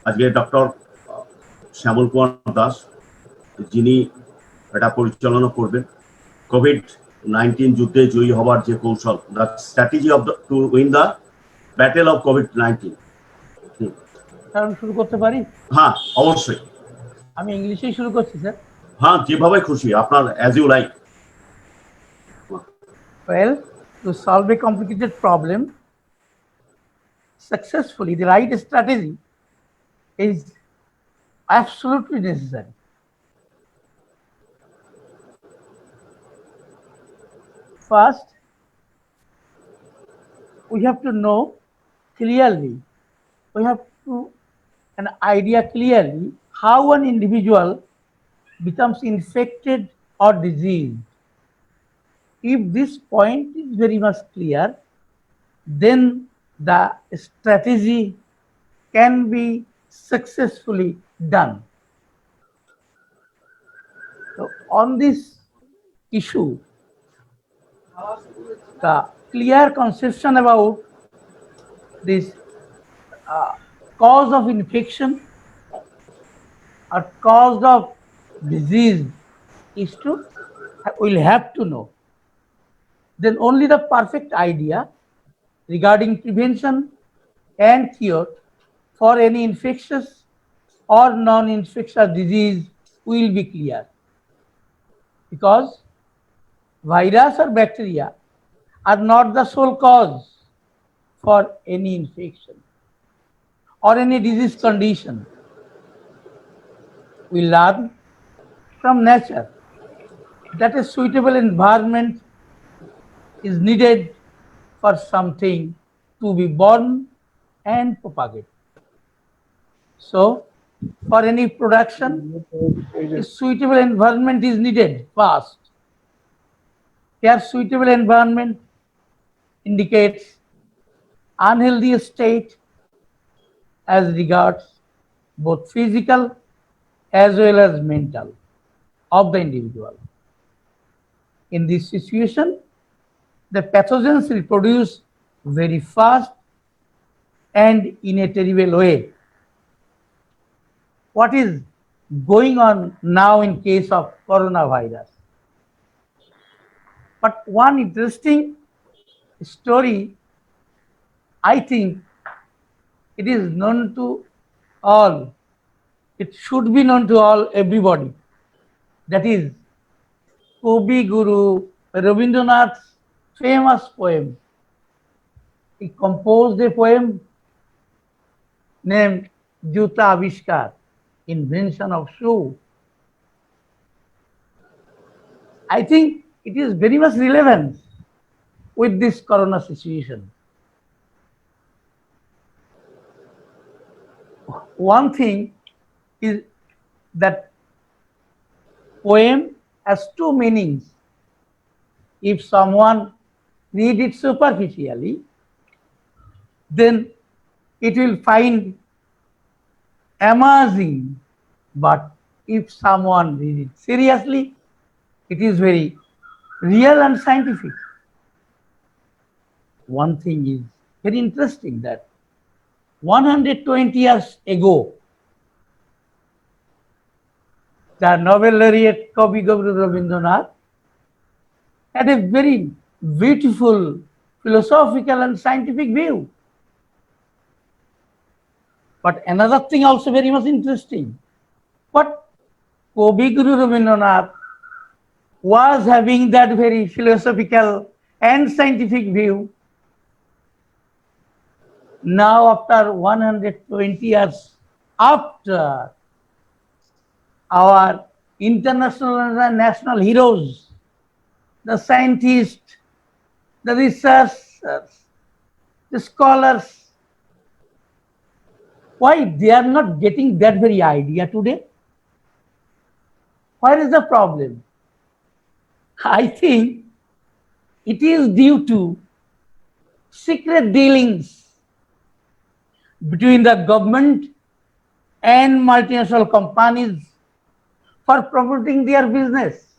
আজকে ডক্টর শ্যামল কুমার দাস, যিনি এটা পরিচালনা করবেন। কোভিড-19 যুদ্ধে জয়ী হবার যে কৌশল, the strategy of to win the battle of COVID-19. আমি শুরু করতে পারি? হ্যাঁ, অবশ্যই। আমি ইংলিশেই শুরু করছি স্যার। হ্যাঁ, যেভাবে খুশি, আপনার as you like. Well, to solve a complicated problem successfully, the right strategy is absolutely necessary. First, we have to know clearly, we have to an idea clearly how an individual becomes infected or diseased. If this point is very much clear, then the strategy can be successfully done. So on this issue, the clear conception about this cause of infection or cause of disease is to will have to know. Then only the perfect idea regarding prevention and cure for any infectious or non-infectious disease will be clear. Because virus or bacteria are not the sole cause for any infection or any disease condition. We learn from nature that a suitable environment is needed for something to be born and propagate. So, for any production, a suitable environment is needed first. Here, suitable environment indicates unhealthy state as regards both physical as well as mental of the individual. In this situation, the pathogens reproduce very fast and in a terrible way. What is going on now in case of coronavirus? But one interesting story, I think it is known to all. It should be known to all, everybody. That is Kavi Guru Rabindranath's famous poem. He composed a poem named Juta Avishkar, invention of shoe. I think it is very much relevant with this corona situation. One thing is that poem has two meanings. If someone read it superficially, then it will find amazing. But if someone read it seriously, it is very real and scientific. One thing is very interesting that 120 years ago, the Nobel laureate Kavi Guru Rabindranath had a very beautiful philosophical and scientific view. But another thing also very much interesting. But Kavi Guru Rabindranath was having that very philosophical and scientific view. Now, after 120 years after, our international and national heroes, the scientists, the researchers, the scholars, why they are not getting that very idea today? Where is the problem? I think it is due to secret dealings between the government and multinational companies for promoting their business.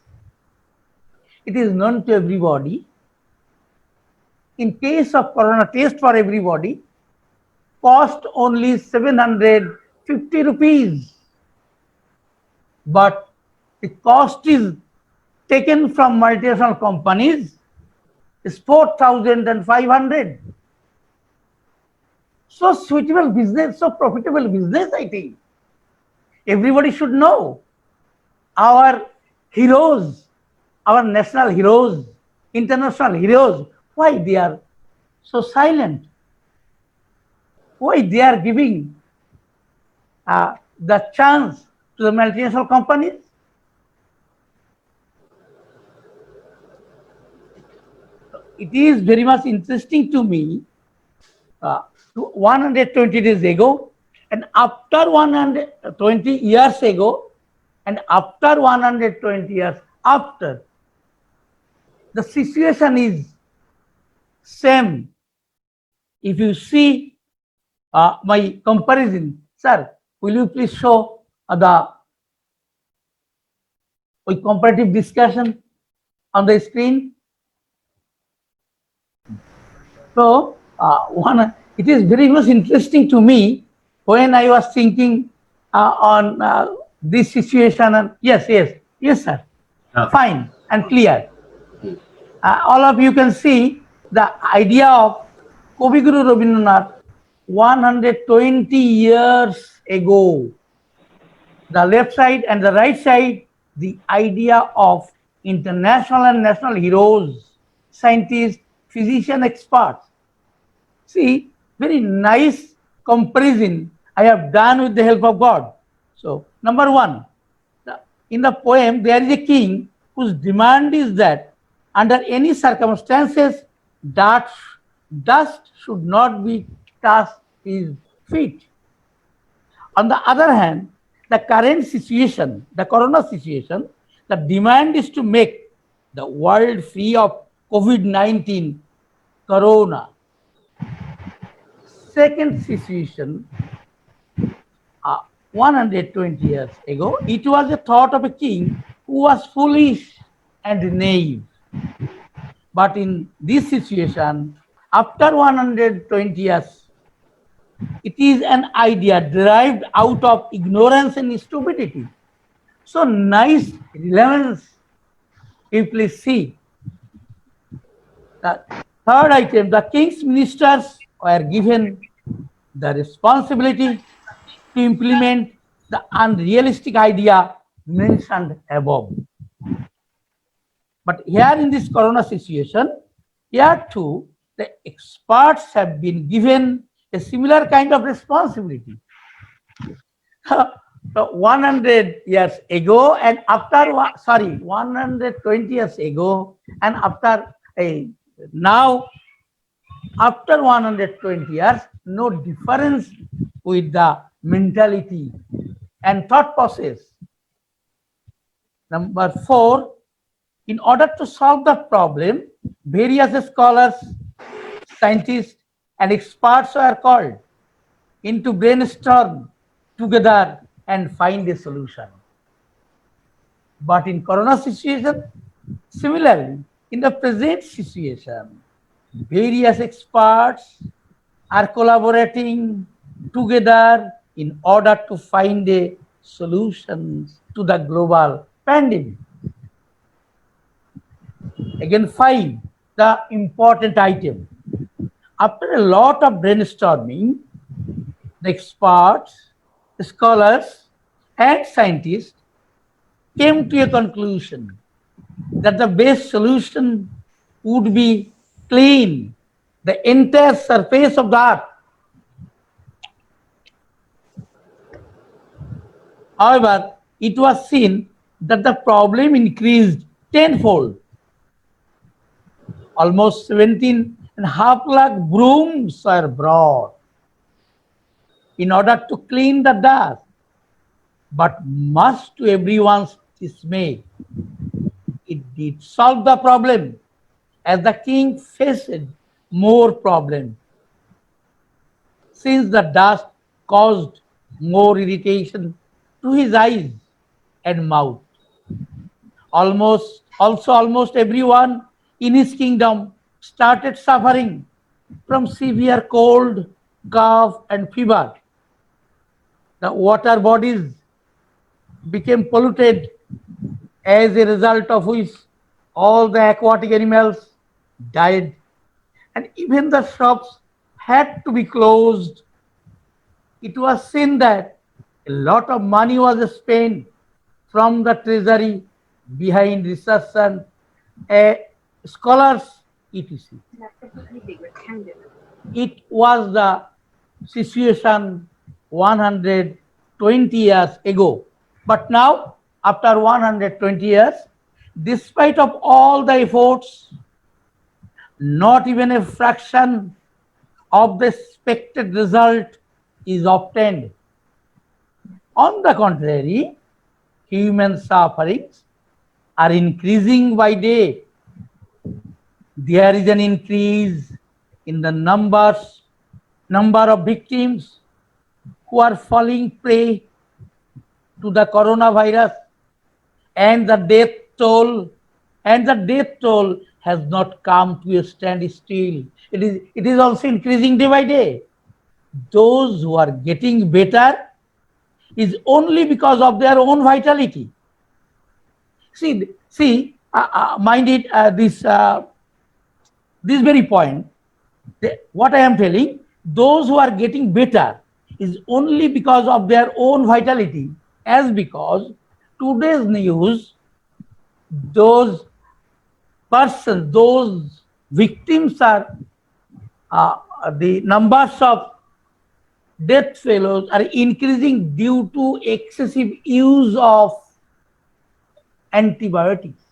It is known to everybody. In case of corona test for everybody, cost only 750 rupees. But the cost is taken from multinational companies is 4,500. So suitable business, so profitable business, I think. Everybody should know. Our heroes, our national heroes, international heroes, why they are so silent? Why they are giving the chance to the multinational companies? It is very much interesting to me. 120 days ago, and after 120 years ago, and after 120 years after, the situation is same. If you see my comparison, sir, will you please show the comparative discussion on the screen? So it is very much interesting to me when I was thinking on this situation. And yes, sir. Fine and clear. All of you can see the idea of Kaviguru Rabindranath 120 years ago. The left side and the right side, the idea of international and national heroes, scientists, physician experts. See, very nice comparison I have done with the help of God. So, number one, in the poem, there is a king whose demand is that under any circumstances, dust should not be touched his feet. On the other hand, the current situation, the corona situation, the demand is to make the world free of COVID-19, corona. Second situation, 120 years ago, it was a thought of a king who was foolish and naive. But in this situation, after 120 years, it is an idea derived out of ignorance and stupidity. So nice relevance. You please see. The third item, the king's ministers were given the responsibility to implement the unrealistic idea mentioned above. But here in this corona situation, here too, the experts have been given a similar kind of responsibility. 100 years ago and after, 120 years ago and after now, after 120 years, no difference with the mentality and thought process. Number 4, in order to solve the problem, various scholars, scientists, and experts are called in to brainstorm together and find a solution. But in corona situation, similarly, in the present situation, various experts are collaborating together in order to find a solution to the global pandemic. Again, 5, the important item. After a lot of brainstorming, the experts, the scholars, and scientists came to a conclusion that the best solution would be clean the entire surface of the earth. However, it was seen that the problem increased tenfold. Almost 17.5 lakh brooms were brought in order to clean the dust. But much to everyone's dismay, it did solve the problem as the king faced more problems, since the dust caused more irritation to his eyes and mouth. Almost everyone in his kingdom started suffering from severe cold, cough, and fever. The water bodies became polluted, as a result of which all the aquatic animals died, and even the shops had to be closed. It was seen that a lot of money was spent from the treasury behind research and scholars, etc. It was the situation 120 years ago. But now, after 120 years, despite of all the efforts, not even a fraction of the expected result is obtained. On the contrary, human sufferings are increasing by day. There is an increase in the number of victims who are falling prey to the coronavirus, and the death toll has not come to a standstill. It is also increasing day by day. Those who are getting better is only because of their own vitality. Mind it, this very point, what I am telling, those who are getting better is only because of their own vitality, as because today's news, those persons, those victims are, the numbers of death fellows are increasing due to excessive use of antibiotics.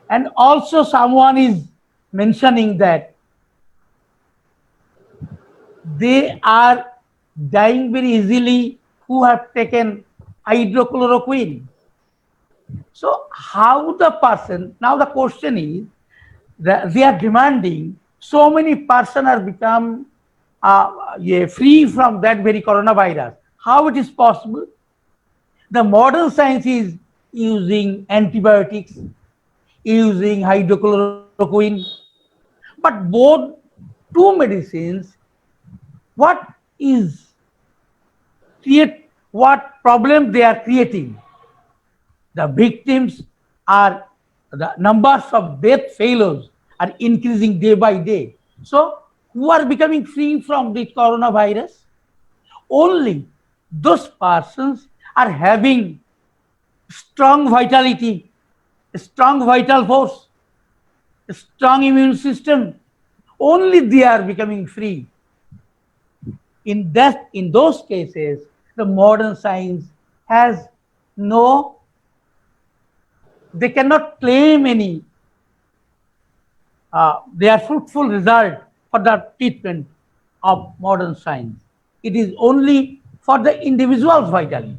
And also someone is mentioning that they are dying very easily who have taken hydrochloroquine. So how the person, now the question is that they are demanding so many persons are become free from that very coronavirus. How it is possible? The modern science is using antibiotics, using hydrochloroquine, but both two medicines, what problem they are creating? The victims are, the numbers of death failures are increasing day by day. So who are becoming free from the coronavirus? Only those persons are having strong vitality, strong vital force, strong immune system. Only they are becoming free. In those cases, the modern science has they cannot claim any their fruitful result for the treatment of modern science. It is only for the individual's vitality.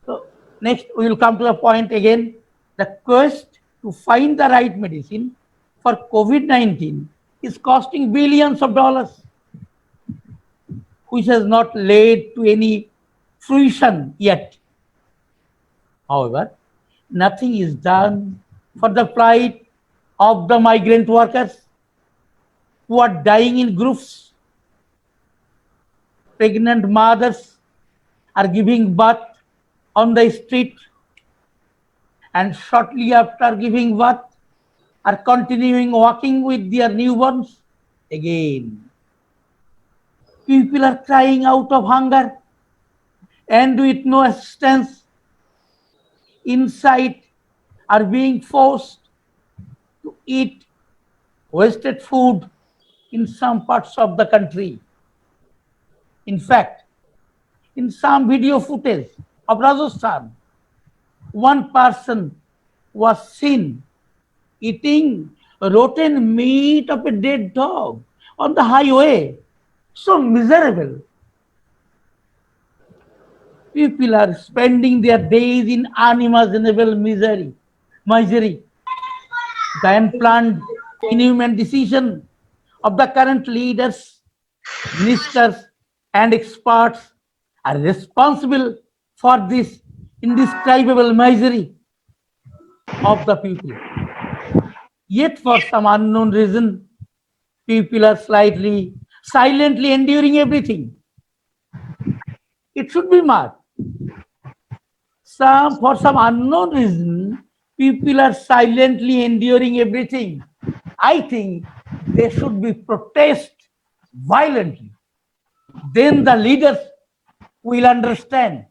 So next we will come to the point again. The quest to find the right medicine for COVID-19 is costing billions of dollars, which has not led to any fruition yet. However, nothing is done for the plight of the migrant workers who are dying in groups. Pregnant mothers are giving birth on the street, and shortly after giving birth are continuing walking with their newborns again. People are crying out of hunger and with no assistance. Inside are being forced to eat wasted food in some parts of the country. In fact, in some video footage of Rajasthan, one person was seen eating rotten meat of a dead dog on the highway. So miserable. People are spending their days in unimaginable misery. The unplanned, inhuman decision of the current leaders, ministers, and experts are responsible for this indescribable misery of the people. Yet, for some unknown reason, people are silently enduring everything. It should be marked. For some unknown reason, people are silently enduring everything. I think they should be protest violently. Then the leaders will understand.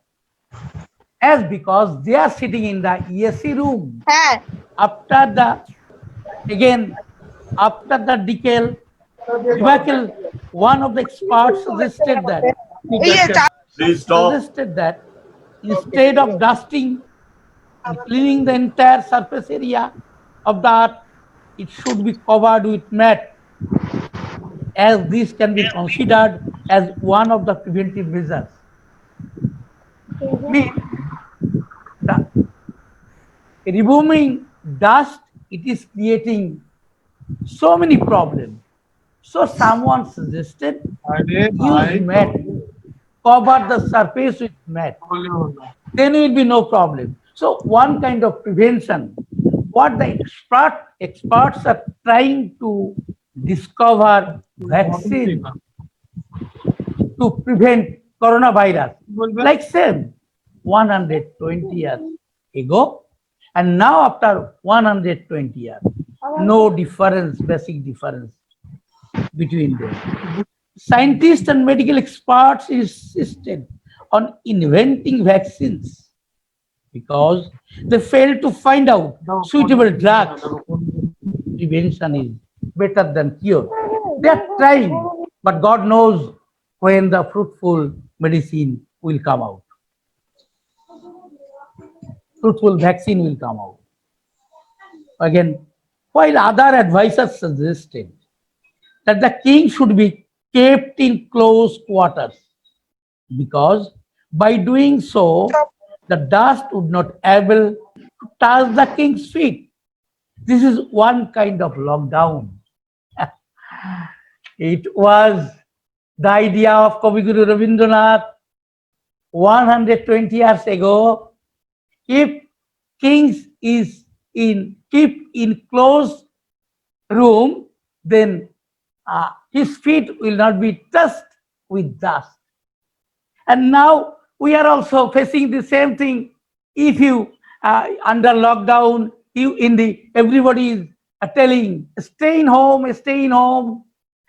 As because they are sitting in the ESC room. হ্যাঁ After the after the debacle, one of the experts suggested that Please stop. instead of dusting and cleaning the entire surface area of the earth, it should be covered with mat, as this can be considered as one of the preventive measures. Means the removing dust, it is creating so many problems. So someone suggested use mat, cover the surface with mat. Then will be no problem. So one kind of prevention. What the experts are trying to discover vaccine to prevent coronavirus, like same 120 years ago, and now after 120 years, no difference, basic difference between them. Scientists and medical experts insisted on inventing vaccines because they failed to find out suitable drugs. Prevention is better than cure. They are trying, but God knows when the fruitful medicine will come out. Fruitful vaccine will come out. Again, while other advisors suggested that the king should be kept in close quarters, because by doing so, the dust would not able to touch the king's feet. This is one kind of lockdown. It was the idea of Kavi Guru Rabindranath 120 years ago. If kings is kept in closed room, then his feet will not be touched with dust. And now we are also facing the same thing. If you under lockdown, everybody is telling stay in home,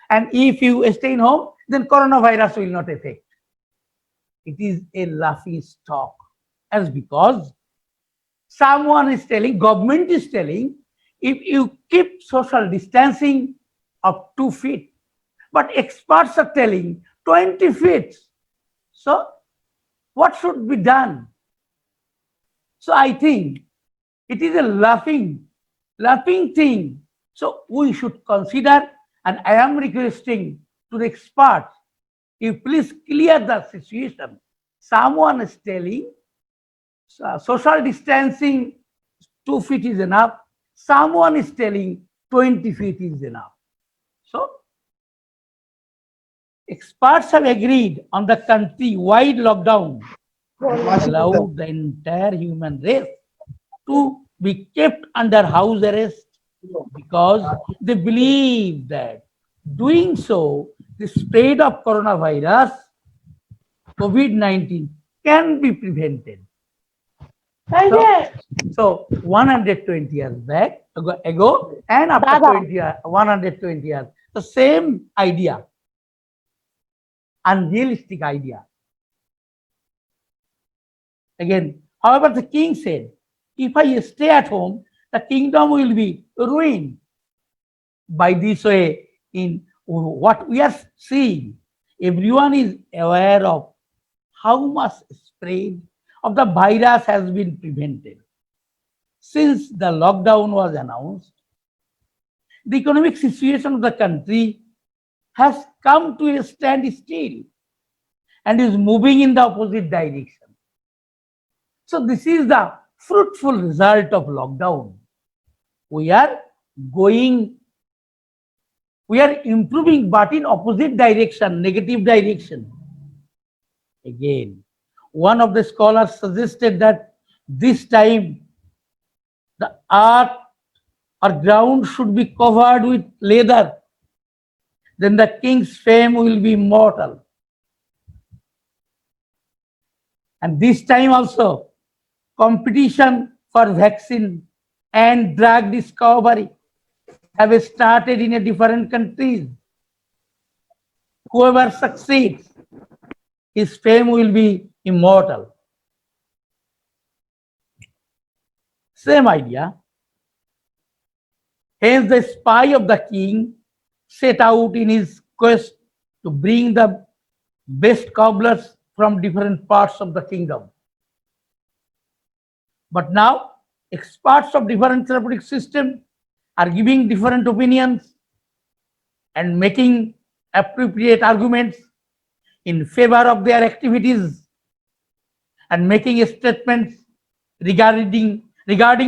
and if you stay in home, then coronavirus will not affect. It is a laughing stock, as because someone is telling, government is telling, if you keep social distancing of 2 feet, but experts are telling 20 feet. So what should be done? So I think it is a laughing thing. So we should consider, and I am requesting to the experts, you please clear the situation. Someone is telling social distancing 2 feet is enough. Someone is telling 20 feet is enough. So experts have agreed on the country-wide lockdown allowed the entire human race to be kept under house arrest, because they believe that doing so, the spread of coronavirus, COVID-19, can be prevented. So 120 years ago, and after 120 years, the same idea, unrealistic idea. Again, however, the king said, if I stay at home, the kingdom will be ruined. By this way, in what we are seeing, everyone is aware of how much spread of the virus has been prevented. Since the lockdown was announced, the economic situation of the country has come to a standstill and is moving in the opposite direction. So this is the fruitful result of lockdown. We are improving, but in opposite direction, negative direction. Again, one of the scholars suggested that this time the earth or ground should be covered with leather, then the king's fame will be immortal. And this time also, competition for vaccine and drug discovery have started in a different countries. Whoever succeeds, his fame will be immortal. Same idea. Hence, the spy of the king set out in his quest to bring the best cobblers from different parts of the kingdom. But now, experts of different therapeutic systems are giving different opinions and making appropriate arguments in favor of their activities and making statements regarding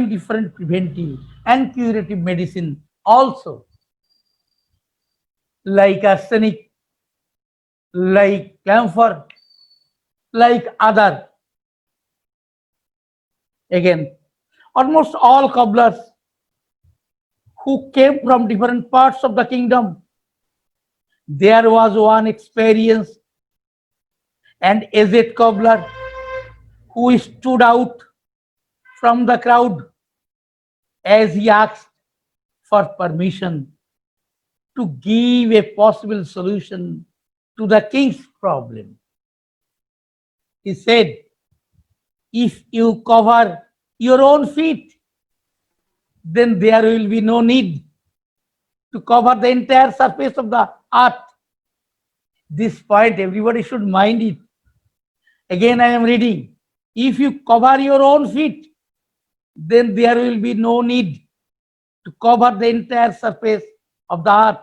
different preventive and curative medicine also, like arsenic, like camphor, like other. Again, almost all cobblers who came from different parts of the kingdom, there was one experienced and aged cobbler who stood out from the crowd as he asked for permission to give a possible solution to the king's problem. He said, if you cover your own feet, then there will be no need to cover the entire surface of the earth. This point, everybody should mind it. Again, I am reading. If you cover your own feet, then there will be no need to cover the entire surface of the earth,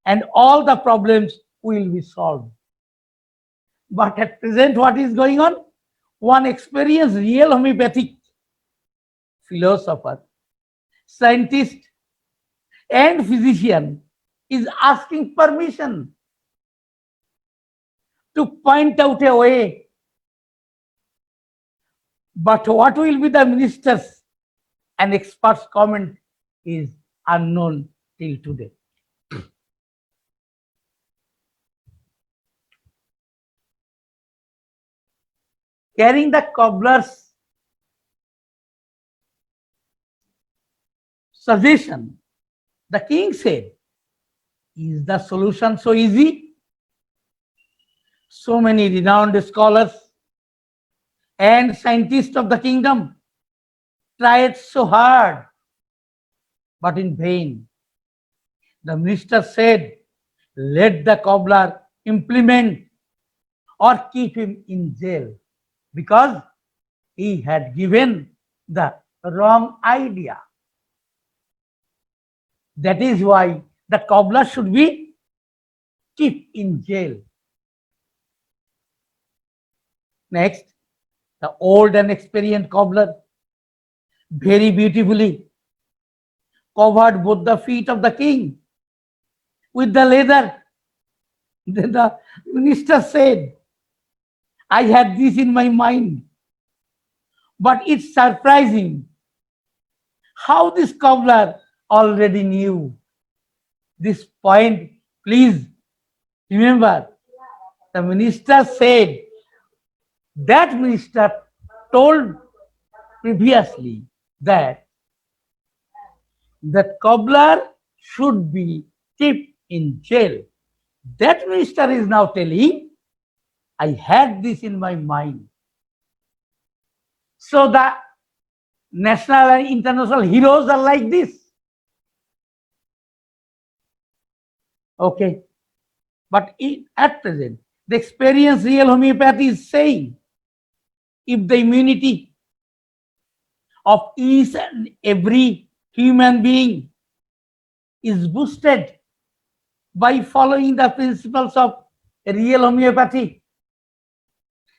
and all the problems will be solved. But at present, what is going on? One experienced real homeopathic philosopher, scientist, and physician is asking permission to point out a way. But what will be the minister's and experts' comment is unknown till today. Carrying the cobbler's suggestion, the king said, is the solution so easy? So many renowned scholars and scientists of the kingdom tried so hard, but in vain. The minister said, let the cobbler implement or keep him in jail, because he had given the wrong idea. That is why the cobbler should be kept in jail. Next, the old and experienced cobbler very beautifully covered both the feet of the king with the leather. Then the minister said, I had this in my mind, but it's surprising how this cobbler already knew this point. Please remember, the minister said, that minister told previously that the cobbler should be kept in jail. That minister is now telling, I had this in my mind. So the national and international heroes are like this. Okay. But at present, the experienced real homeopathy is saying, if the immunity of each and every human being is boosted by following the principles of real homeopathy,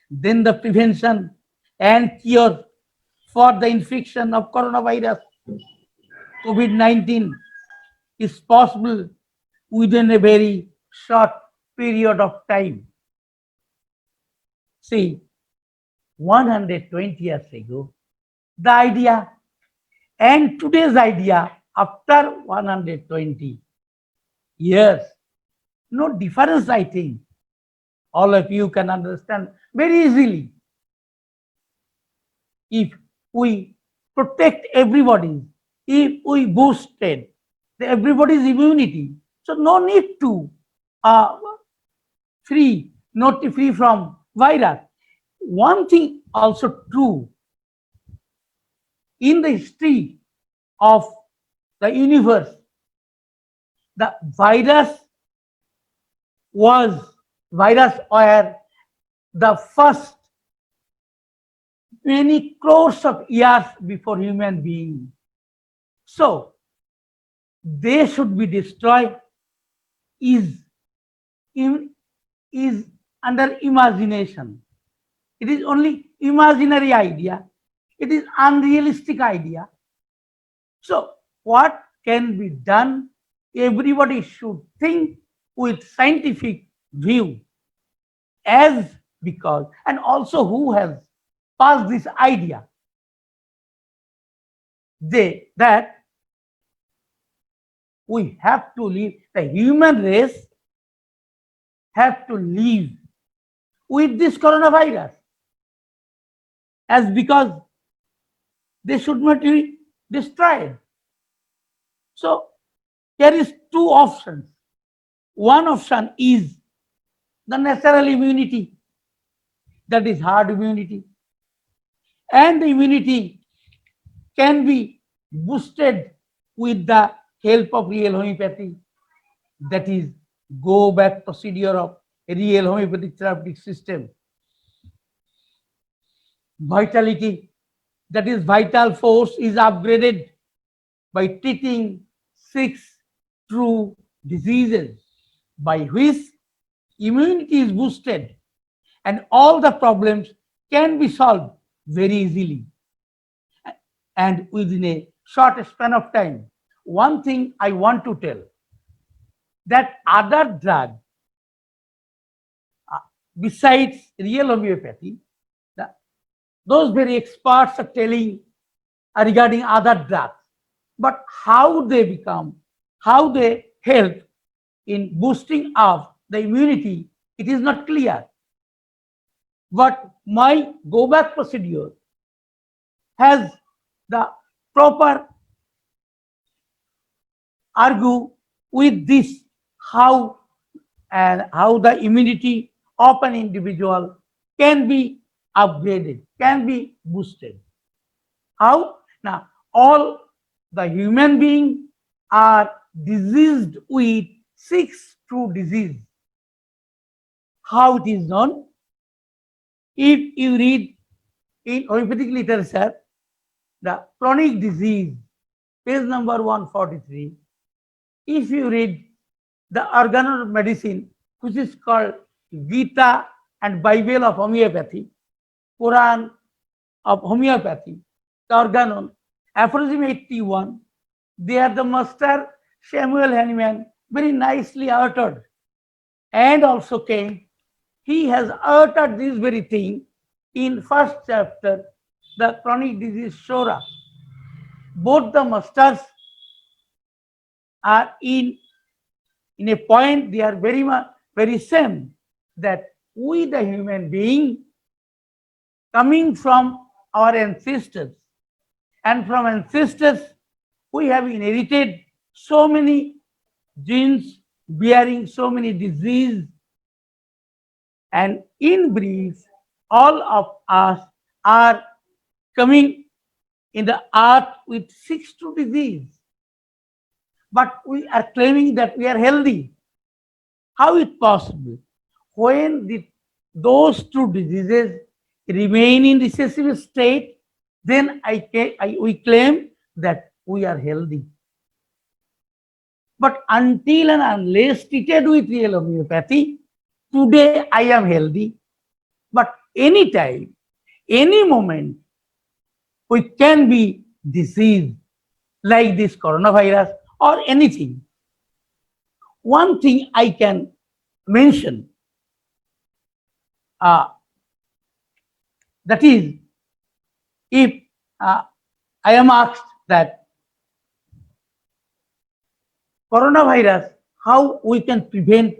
then the prevention and cure for the infection of coronavirus, COVID-19, is possible within a very short period of time. See, 120 years ago, the idea and today's idea after 120 Yes, no difference, I think. All of you can understand very easily. If we protect everybody, if we boosted everybody's immunity, so no need to uh, not free from virus. One thing also true in the history of the universe, the virus were the first many crores of years before human being. So they should be destroyed is is under imagination. It is only imaginary idea. It is unrealistic idea. So what can be done? Everybody should think with scientific view, as because, and also who has passed this idea, that we have to live, the human race have to live with this coronavirus, as because they should not be destroyed. So there is two options. One option is the natural immunity, that is herd immunity, and the immunity can be boosted with the help of real homeopathy, that is go back procedure of a real homeopathic therapeutic system. Vitality, that is vital force, is upgraded by treating 6 true diseases, by which immunity is boosted and all the problems can be solved very easily and within a short span of time. One thing I want to tell, that other drug besides real homeopathy, those very experts are telling regarding other drugs, but how they help in boosting up the immunity, it is not clear. But my go back procedure has the proper argue with this, how the immunity of an individual can be upgraded, can be boosted. How? Now, all the human beings are diseased with 6 true disease. How it is known? If you read in homeopathic literature, the chronic disease, page number 143, if you read the organon of medicine, which is called Gita and Bible of homeopathy, Quran of homeopathy, the organon, aphorism 81, there the master Samuel Hahnemann very nicely uttered, and also came, he has uttered this very thing in first chapter, the chronic disease Shora. Both the masters are in a point, they are very same, that we the human being, coming from our ancestors, and from ancestors we have inherited so many genes bearing so many disease, and in brief all of us are coming in the earth with 6 true disease, but we are claiming that we are healthy. How is it possible? When those true diseases remain in recessive state, then we claim that we are healthy. But until and unless treated with real homeopathy, today I am healthy, but anytime, any moment, we can be diseased like this coronavirus or anything. One thing I can mention, that is, if I am asked that coronavirus, how we can prevent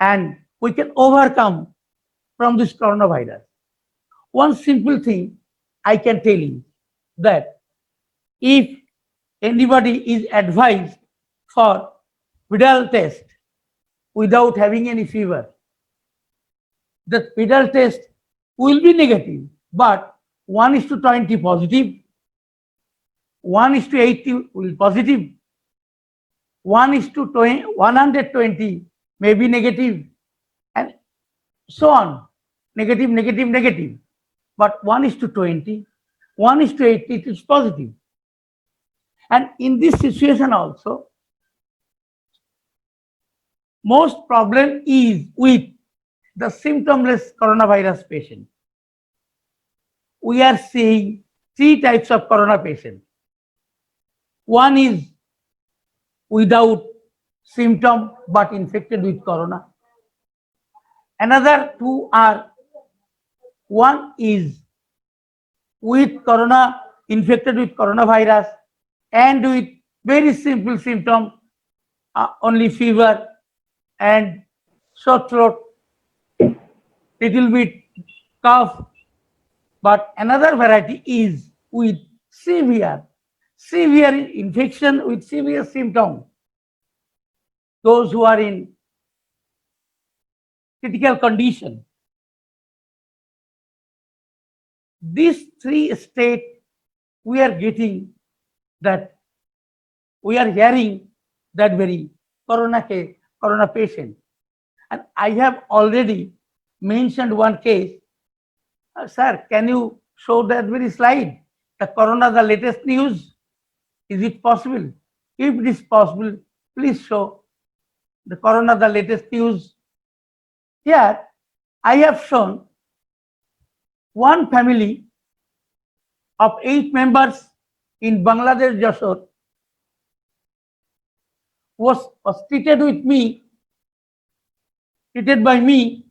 and we can overcome from this coronavirus. One simple thing I can tell you that if anybody is advised for viral test without having any fever, the viral test will be negative, but 1:20 positive, 1:80 will be positive, 1:20, 120 may be negative, and so on. Negative, negative, negative. But 1:20, 1:80 it is positive. And in this situation also, most problem is with the symptomless coronavirus patient. We are seeing three types of corona patient. One is without symptom but infected with corona. Another two are, one is with corona, infected with coronavirus and with very simple symptom, only fever and sore throat, little bit cough. But another variety is with severe infection with severe symptom. Those who are in critical condition. These three states we are getting, that we are hearing that very corona patient. And I have already mentioned one case. Sir, can you show that very slide? The corona, the latest news. Is it possible? If it is possible, please show the corona, the latest news. Here, I have shown one family of 8 members in Bangladesh, Jashore, was treated by me.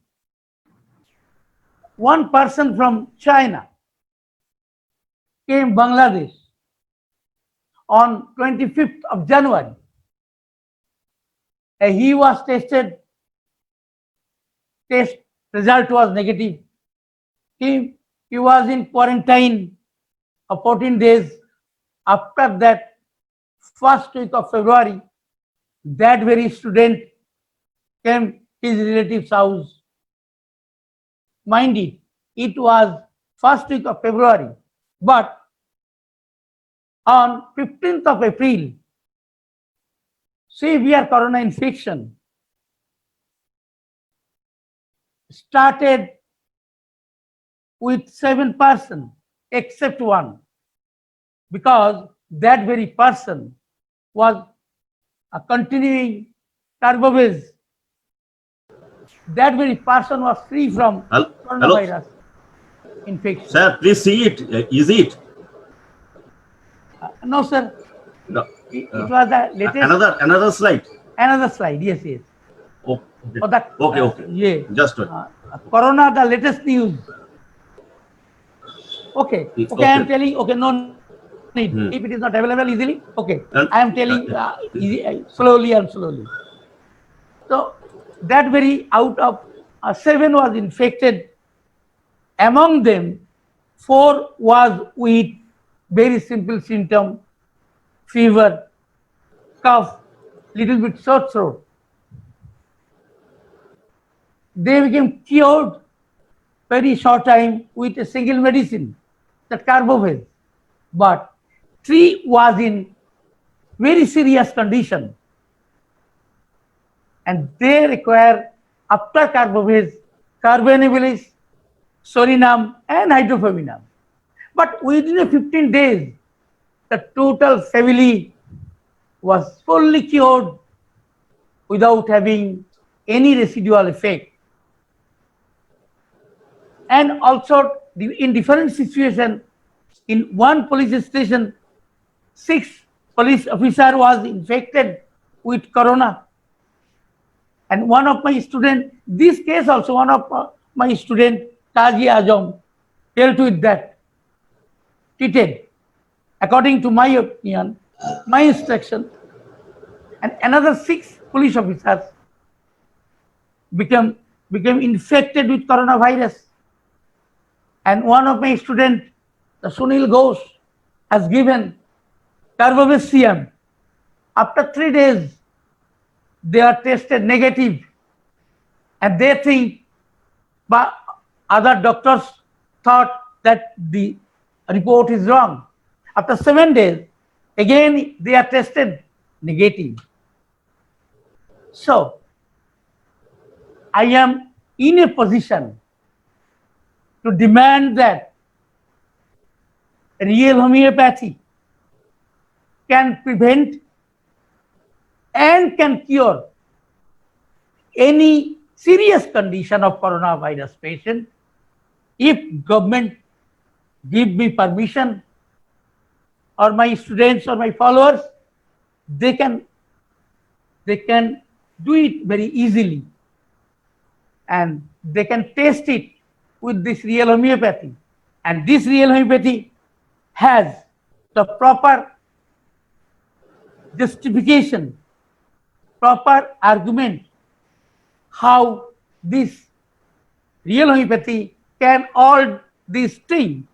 One person from China came Bangladesh on 25th of January. He was tested. Test result was negative. He was in quarantine of 14 days. After that, first week of February, that very student came his relative's house. Mind it was first week of February, but on 15th of April, severe corona infection started with 7 persons except one, because that very person was continuing Carbovis. That very person was free from coronavirus infection. Sir, please see it. Is it? No, sir. No. It was the latest. Another slide. Another slide. Yes, yes. Okay. Oh, that, Okay. Yeah. Just wait. Corona, the latest news. Okay. Okay. I am telling. Okay. No need. If it is not available easily. Okay. I am telling slowly and slowly. So that very out of 7 was infected. Among them, 4 was with very simple symptom, fever, cough, little bit sore throat. They became cured very short time with a single medicine, the Carbovis. But 3 was in very serious condition, and they require, after Carbovis, Carbapenems, Sorinam and Hydrofeminam. But within 15 days, the total family was fully cured without having any residual effect. And also in different situations, in one police station, 6 police officer was infected with corona. And one of my students, this case also, one of my student, Taji Azam, dealt with that, treated according to my opinion, my instruction. And another 6 police officers became infected with coronavirus. And one of my students, Sunil Ghosh, has given carbamazepine. After 3 days, they are tested negative, and they think, but other doctors thought that the report is wrong. After 7 days, again they are tested negative. So, I am in a position to demand that real homeopathy can prevent and can cure any serious condition of coronavirus patient if government give me permission, or my students or my followers, they can do it very easily, and they can test it with this real homeopathy. And this real homeopathy has the proper justification, proper argument how this real homeopathy can all these things,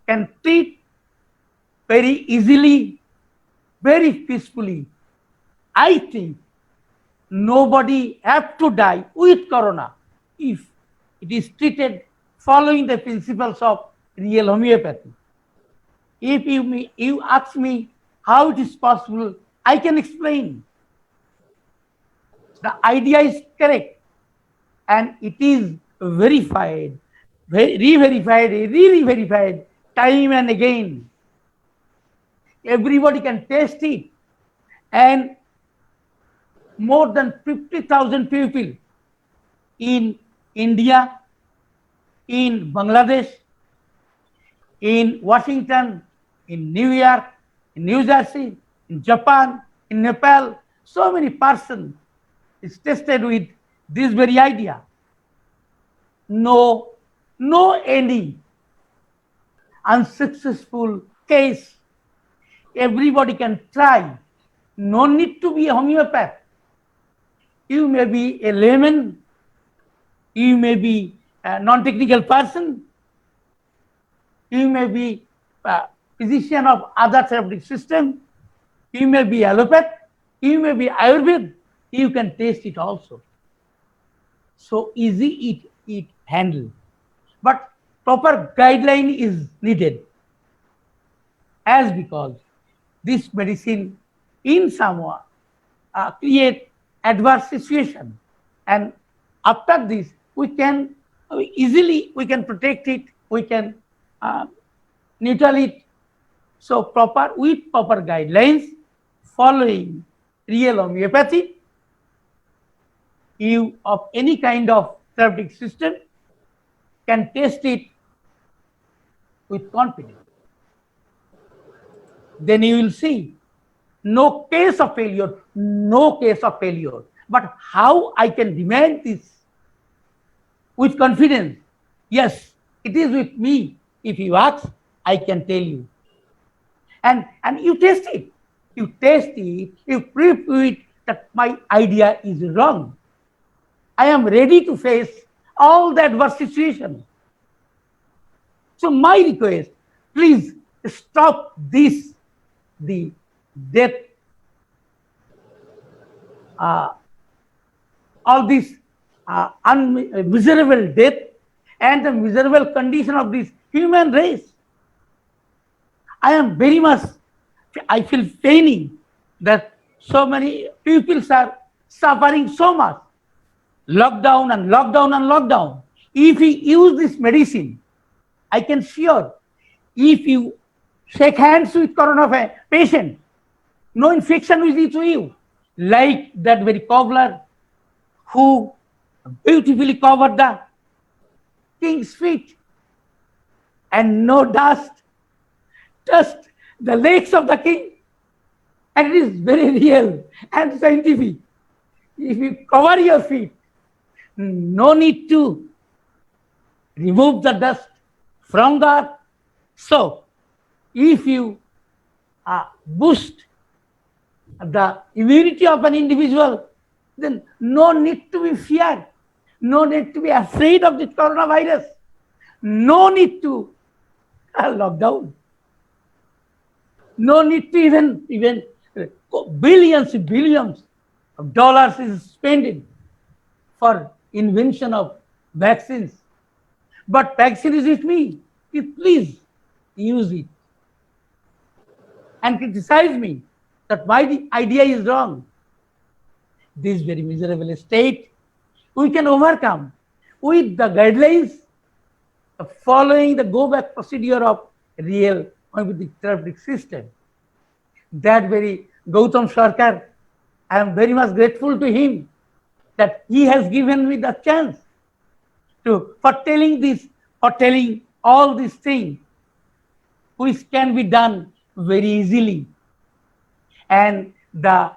can treat very easily, very peacefully. I think nobody have to die with corona if it is treated following the principles of real homeopathy. If you ask me how it is possible, I can explain. The idea is correct, and it is verified, re-verified, re-verified time and again. Everybody can test it, and more than 50,000 people in India, in Bangladesh, in Washington, in New York, in New Jersey, in Japan, in Nepal, so many persons is tested with this very idea. No any unsuccessful case. Everybody can try. No need to be a homeopath. You may be a layman, you may be a non-technical person, you may be a physician of other therapeutic system, you may be allopath, you may be Ayurveda, you can taste it also. So easy it handle. But proper guideline is needed, as because this medicine in some create adverse situation, and after this we can easily protect it, we can neutralize it. So with proper guidelines, following real homeopathy, you of any kind of therapeutic system can test it with confidence. Then you will see no case of failure, no case of failure. But how I can demand this with confidence? Yes, it is with me. If you ask, I can tell you. And you test it. You test it, you prove it that my idea is wrong. I am ready to face all the adverse situations. So my request, please stop this, the death, all this miserable death and the miserable condition of this human race. I am very much, I feel paining that so many people are suffering so much. Lockdown and lockdown and lockdown. If we use this medicine, I can sure, if you shake hands with corona patient, no infection will reach to you. Like that very cobbler who beautifully covered the king's feet, and no dust touched the legs of the king. And it is very real and scientific. If you cover your feet, no need to remove the dust from the earth. So, if you boost the immunity of an individual, then no need to be feared, no need to be afraid of the coronavirus, no need to lockdown, no need to even billions of dollars is spending for invention of vaccines. But vaccine is with me. Please use it and criticize me that my idea is wrong. This very miserable state we can overcome with the guidelines of following the go back procedure of real homeopathic therapeutic system. That very Gautam Sarkar, I am very much grateful to him that he has given me the chance for telling all these things which can be done very easily, and the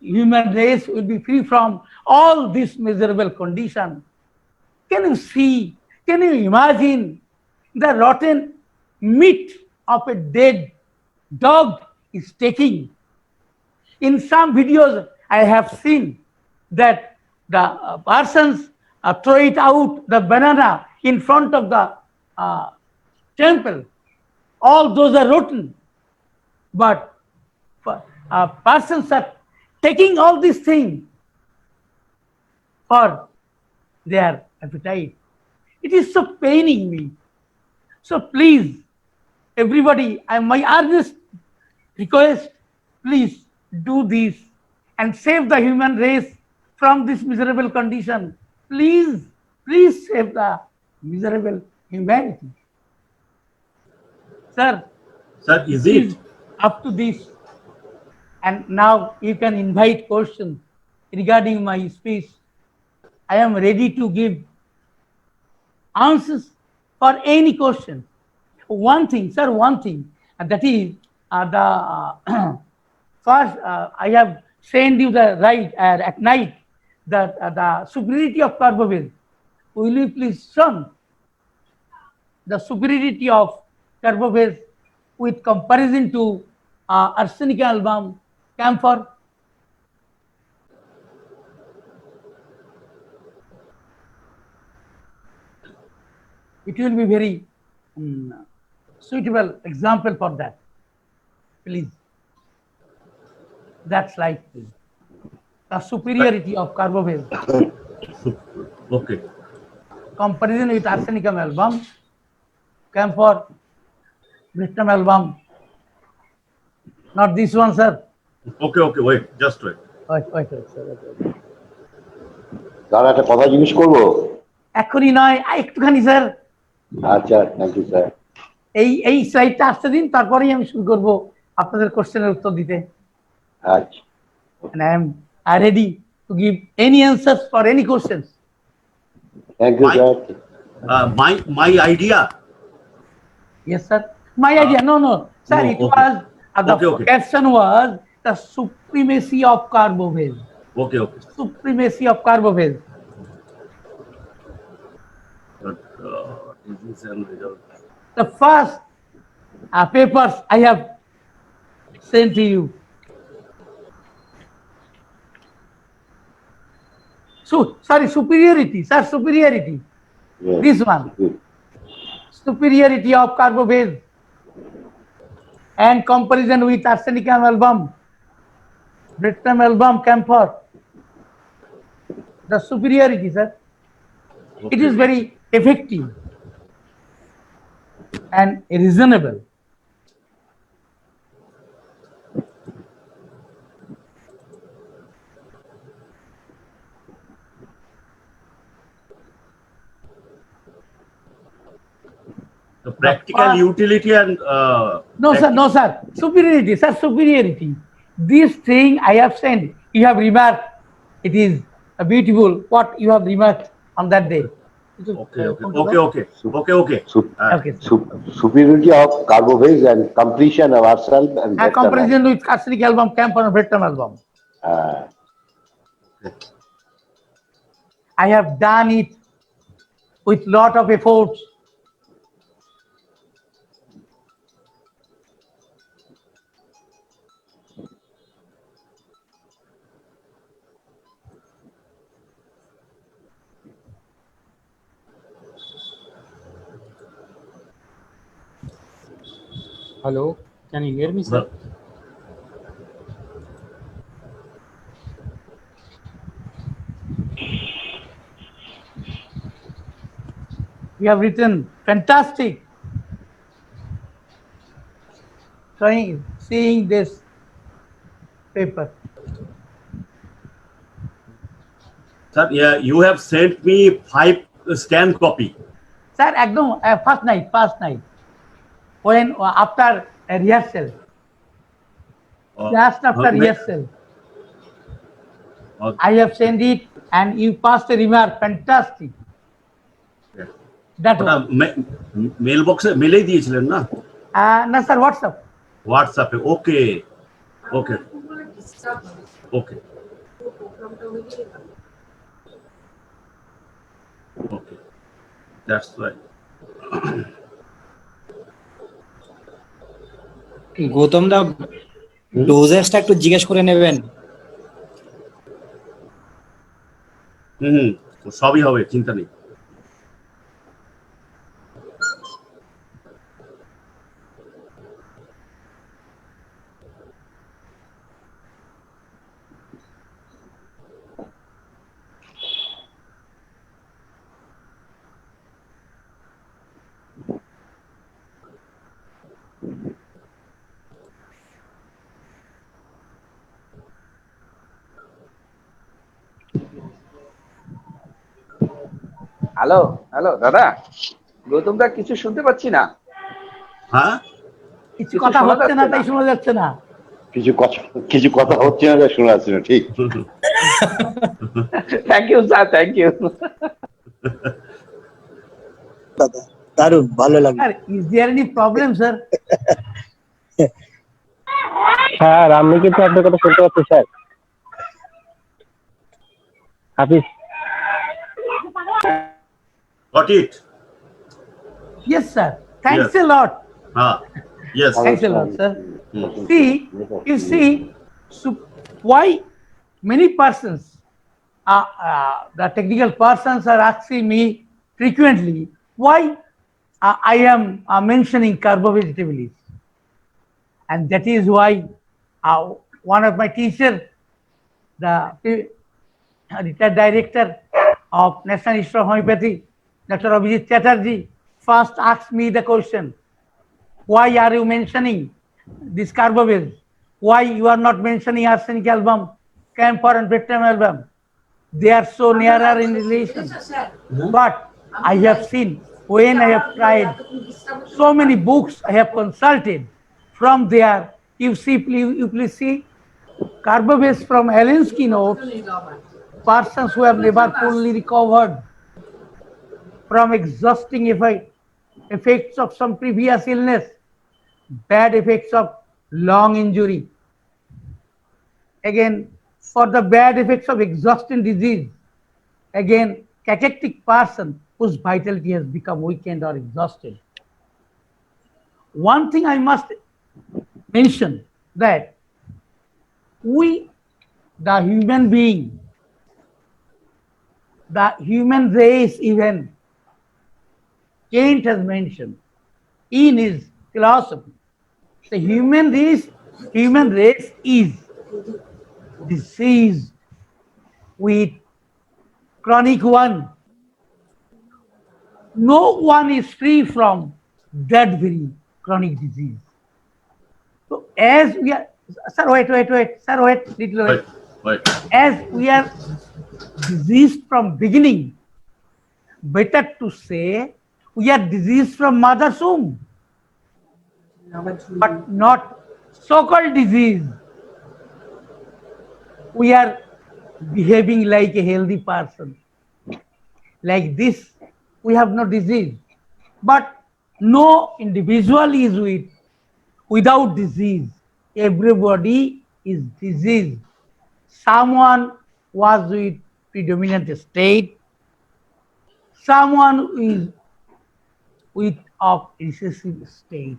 human race will be free from all this miserable condition. Can you see, can you imagine the rotten meat of a dead dog is taking? In some videos I have seen that the persons throw it out the banana in front of the temple. All those are rotten. But persons are taking all these things for their appetite. It is so paining me. So please, everybody, my earnest request, please do this and save the human race from this miserable condition. Please, please save the miserable humanity. Sir, is it? Up to this. And now you can invite questions regarding my speech. I am ready to give answers for any question. One thing, sir, and that is the first I have sent you the right at night that the superiority of Carbovir. Will you please show the superiority of Carbovir with comparison to arsenic album, camphor? It will be very suitable example for that. Please. That slide, please. The superiority of Carbovir. Okay. Comparison with arsenicum album, camphor, Britam album. Not this one, sir. Okay, wait, just wait. Wait, sir. দাদা একটা কথা জিজ্ঞেস করবো? এখনই নয়, একটুখানি sir. আচ্ছা, thank you sir. এই স্লাইডটা আসতে দিন, তারপরেই আমি শুরু করব আপনাদের কোশ্চেনের উত্তর দিতে। আচ্ছা। And I am ready to give any answers for any questions. Thank you, sir. My idea. Yes, sir. My idea. No, sir. No, it was the question was the supremacy of Carbovir. Okay. Supremacy of Carbovir. But the first papers I have sent to you. So, sorry, superiority, sir, superiority. Yes. This one. Superiority of Carbovir and comparison with arsenicum album, Britam album, camphor. The superiority, sir. Okay. It is very effective and reasonable. The practical utility and no, sir. Superiority, sir. Superiority. This thing I have sent. You have remarked. It is beautiful. What you have remarked on that day. Okay. Superiority of Carbovir and completion of ourselves and comparison with arsenic album, camphor, and Britam album. I have done it with lot of efforts. Hello, can you hear me, sir? Well, We have written fantastic. Seeing this paper. sir, yeah, you have sent me 5 scan copy. Sir, ekdom first night, when after a rehearsal, Uh, just after uh, rehearsal, uh, I have sent it, and you passed a remark. Fantastic. That ওটা one. Mail বক্সে মেলেই দিয়েছিলেন না No, sir, WhatsApp. হোয়াটসঅ্যাপে ওকে ওকে ওকে okay that's right Gautam দা ডোজেসটা একটু জিজ্ঞেস করে নেবেন। হুম সবই হবে চিন্তা নেই হ্যালো হ্যালো দাদা, গৌতম দা কিছু শুনতে পাচ্ছি না। হ্যাঁ কিছু কিছু কথা শোনা হচ্ছে না, যাচ্ছে তাই না। শোনা যাচ্ছে না। কিছু কথা হচ্ছে না, শোনা যাচ্ছে না, ঠিক। Thank you sir, thank you. দাদা দারুণ ভালো লাগলো। Sir, is there any problem, sir? Sir আমি কিন্তু আপনার কথা শুনতে পাচ্ছি sir. Hafiz got it Yes, sir. Thanks Yes. a lot. হ্যাঁ yes Thanks a lot, sir. See, you see, so why many persons, the technical persons are asking me frequently why I am mentioning carbo-vegetables. And that is why one of my teachers, the retired director of National Institute of Homeopathy, Dr. Abhijit Chatterjee, first asked me the question, why are you mentioning this carbobase? Why you are not mentioning arsenic album, camphor and Vietnam album? They are so nearer in relation. But I have seen, when I have tried so many books I have consulted, from there you please see carbobase from Helensky notes, persons who have never fully recovered from exhausting effects of some previous illness, bad effects of long injury. Again, for the bad effects of exhausting disease, again, cachectic person whose vitality has become weakened or exhausted. One thing I must mention, that we, the human being, the human race, even Kant has mentioned in his philosophy, the human race is diseased with chronic one. No one is free from that very chronic disease. So as we are, sir, wait, sir, wait, little wait. wait As we are diseased from beginning, better to say we are diseased from mother's womb, but not so-called disease. We are behaving like a healthy person. Like this, we have no disease. But no individual is without disease. Everybody is diseased. Someone was with predominant state, someone is with of recessive state.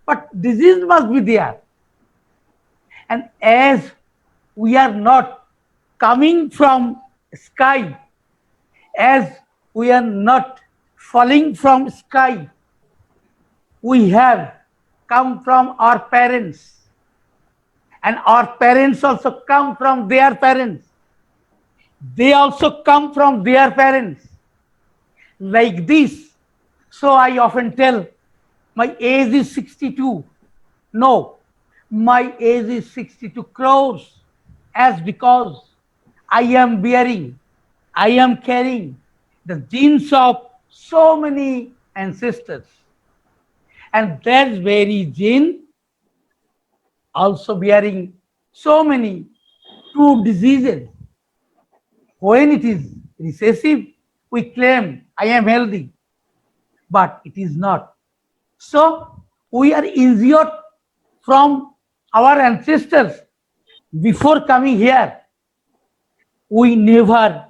But disease must be there. And as we are not coming from sky, as we are not falling from sky, we have come from our parents, and our parents also come from their parents. They also come from their parents. Like this. So I often tell, my age is 62. No, my age is 62 crores, as because I am bearing, I am carrying the genes of so many ancestors. And that very gene also bearing so many true diseases. When it is recessive, we claim I am healthy, but it is not. So we are injured from our ancestors. Before coming here, we never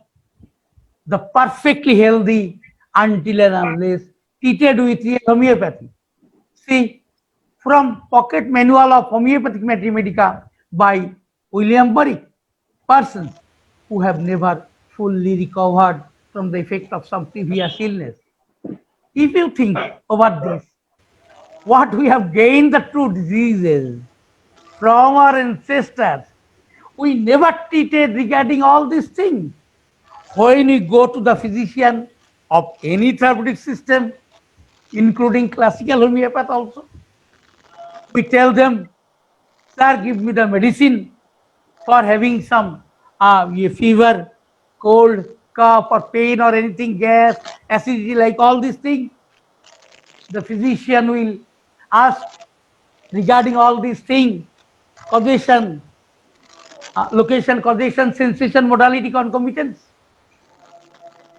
the perfectly healthy until and unless treated with homeopathy. See, from Pocket Manual of Homeopathic Mathematica by William Burrick, persons who have never fully recovered from the effect of some previous illness. If you think about this, what we have gained the true diseases from our ancestors, we never treated regarding all these things. When we go to the physician of any therapeutic system, including classical homeopath also, we tell them, sir, give me the medicine for having some fever, cold, cough, or pain, or anything, gas, acidity, like all these things. The physician will ask regarding all these things, causation, location, causation, sensation, modality, concomitants,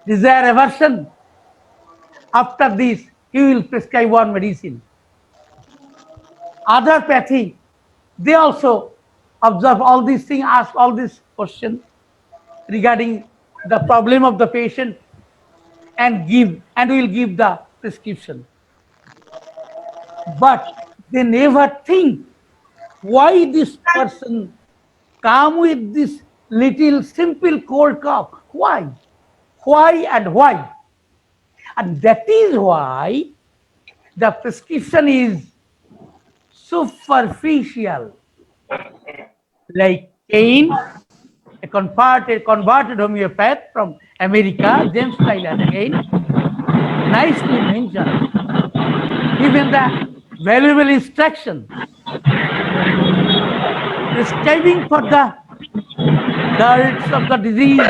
desire, aversion. After this, he will prescribe one medicine. Other pathy, they also observe all these things, ask all these questions regarding the problem of the patient, and will give the prescription. But they never think why this person come with this little simple cold cough. Why? Why and why? And that is why the prescription is superficial. Like Kane, a converted homeopath from America, James Tyler Kane, nicely mentioned, given the valuable instruction prescribing for the results of the disease,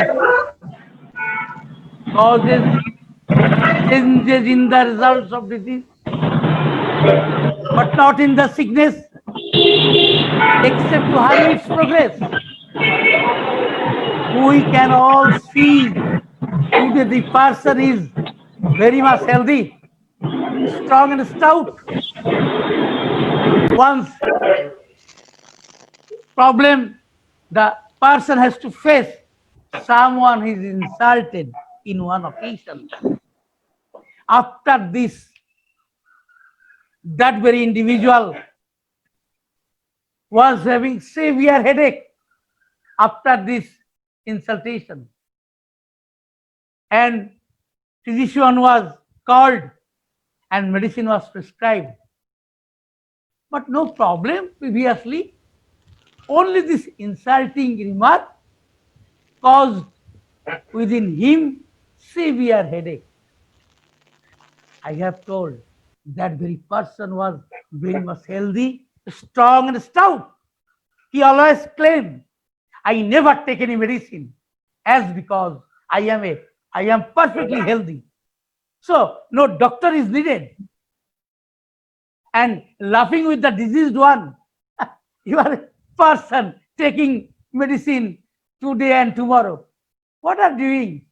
causes changes in the results of disease, but not in the sickness, except to hurry its progress. We can all see today the person is very much healthy, strong and stout. Once problem the person has to face, someone is insulted in one occasion. After this, that very individual was having severe headache after this insultation, and physician was called and medicine was prescribed, but no problem previously. Only this insulting remark caused within him severe headache. I have told that very person was very much healthy, strong and stout. He always claimed, I never take any medicine, as because I am perfectly healthy. So no doctor is needed. And laughing with the diseased one, you are a person taking medicine today and tomorrow. What are you doing?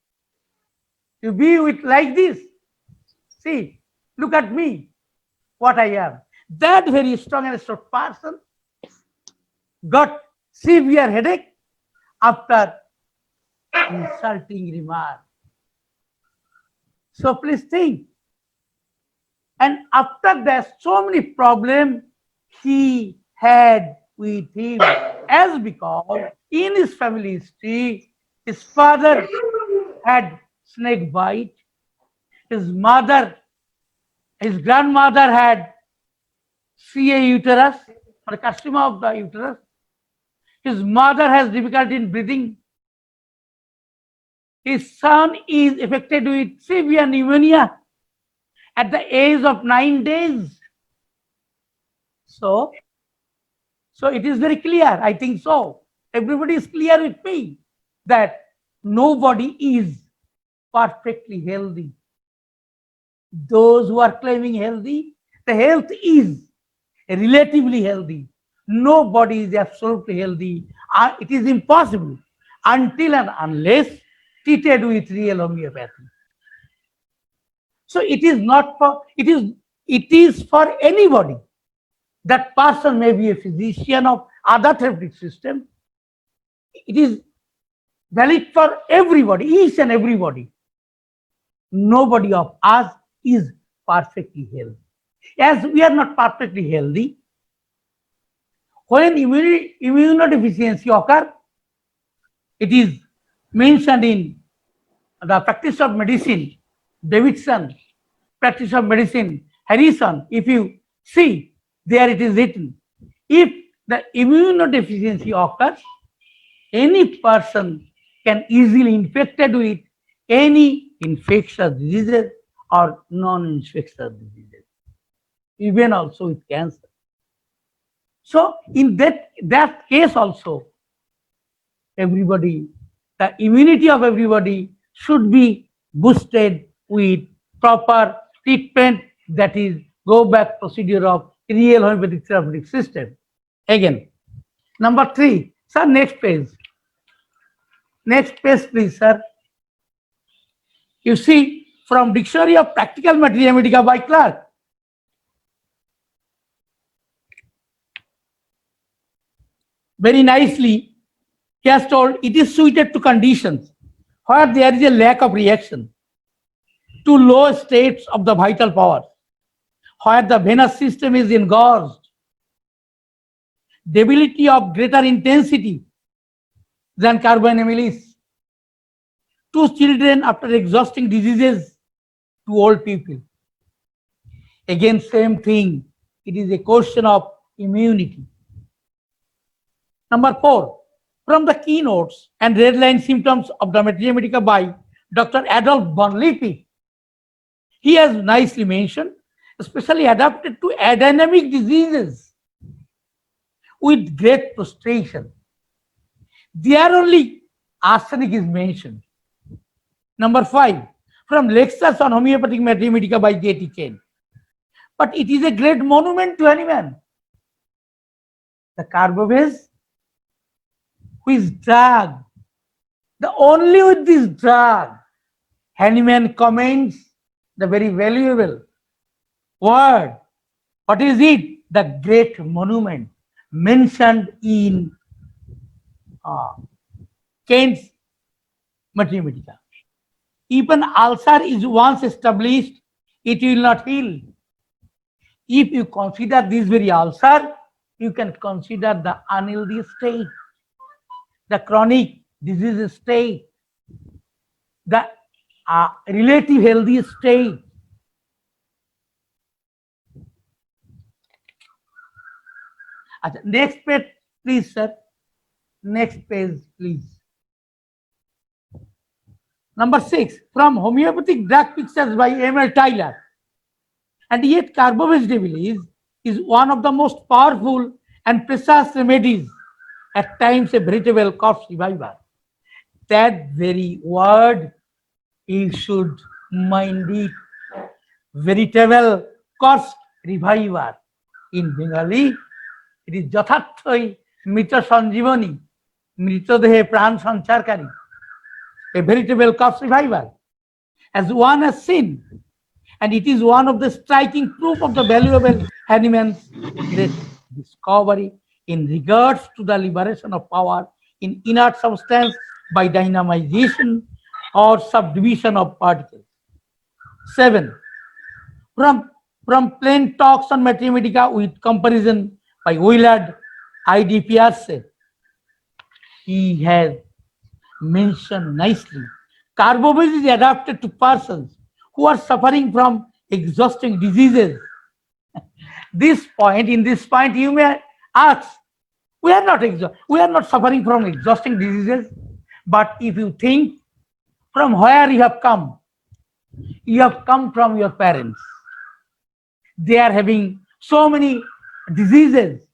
You be with like this. See, look at me, what I am. That very strong and stout person got severe headache after insulting remark. So please think. And after that, so many problems he had with him, as because in his family history, his father had snake bite, his grandmother had see a uterus, or a carcinoma of the uterus. His mother has difficulty in breathing. His son is affected with severe pneumonia at the age of 9 days. So it is very clear, I think so. Everybody is clear with me that nobody is perfectly healthy. Those who are claiming healthy, the health is relatively healthy. Nobody is absolutely healthy. It is impossible until and unless treated with real homeopathy. So it is not for, it is for anybody. That person may be a physician of other therapeutic system. It is valid for everybody, each and everybody. Nobody of us is perfectly healthy. As we are not perfectly healthy, when immunodeficiency occurs, it is mentioned in the practice of medicine, Davidson, practice of medicine, Harrison. If you see, there it is written, if the immunodeficiency occurs, any person can easily infected with any infectious diseases or non-infectious diseases, even also with cancer. So in that case also, everybody, the immunity of everybody should be boosted with proper treatment, that is go back procedure of real homeopathic therapeutic system. Again, number 3, sir, next page. Next page, please, sir. You see, from Dictionary of Practical Materia Medica by Clark. Very nicely, he has told it is suited to conditions where there is a lack of reaction to low states of the vital power, where the venous system is engorged, debility of greater intensity than carbonamylase, to children after exhausting diseases, to old people. Again, same thing. It is a question of immunity. Number 4, from the keynotes and red line symptoms of the Materia Medica by Dr. Adolf von Lippi, he has nicely mentioned, especially adapted to adynamic diseases with great prostration. There only arsenic is mentioned. Number 5, from lectures on homeopathic Materia Medica by J.T. Kane. But it is a great monument to Hahnemann. The carbobase, which drug, the only with this drug, Hahnemann comments the very valuable word. What is it? The great monument mentioned in Kane's Materia Medica. If an ulcer is once established, it will not heal. If you consider this very ulcer, you can consider the unhealthy state, the chronic disease state, the relative healthy state. Next page, please, sir. Next page, please. Number 6, from Homeopathic Drug Pictures by M.L. Tyler. And yet carbobase is one of the most powerful and precise remedies, at times a veritable corpse reviver. That very word, you should mind it. Veritable corpse reviver. In Bengali, it is Jathathoi Mita Sanjivani, Mritodehe Pran Sancharkari, a veritable corpse reviver, as one has seen. And it is one of the striking proof of the valuable Hahnemann's great discovery in regards to the liberation of power in inert substance by dynamization or subdivision of particles. 7, from plain talks on Materia Medica with comparison by Willard I.D. Pierce, he has mentioned nicely, carbobase is adapted to persons who are suffering from exhausting diseases in this point, you may ask, we are not suffering from exhausting diseases, but if you think from where you have come from your parents. They are having so many diseases.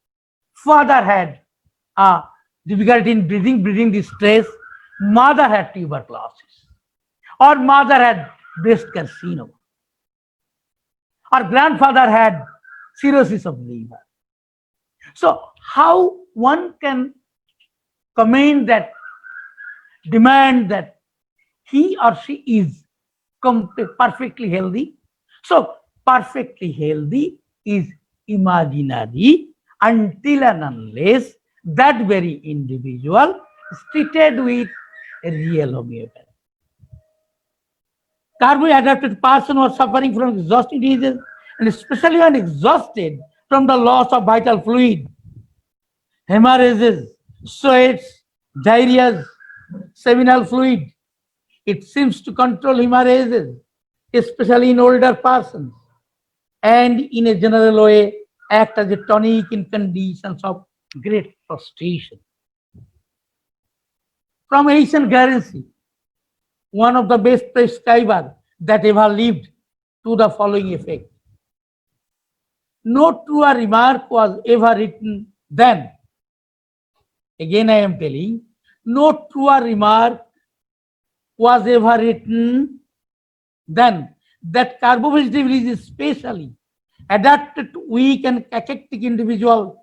Father had difficulty in breathing distress. Mother had tuberculosis. Or mother had breast carcinoma. Or grandfather had cirrhosis of liver. So how one can demand that he or she is perfectly healthy? So perfectly healthy is imaginary until and unless that very individual is treated with a real homeopathy. Carbo-adapted person was suffering from exhausting diseases, and especially when exhausted from the loss of vital fluid, hemorrhages, sweats, diarrhea, seminal fluid. It seems to control hemorrhages, especially in older persons, and in a general way act as a tonic in conditions of great frustration. From ancient Guernsey, one of the best prescribers that ever lived, to the following effect. No truer remark was ever written than, again I am telling, no truer remark was ever written than that carbo-vegetable is especially adapted to weak and cachectic individuals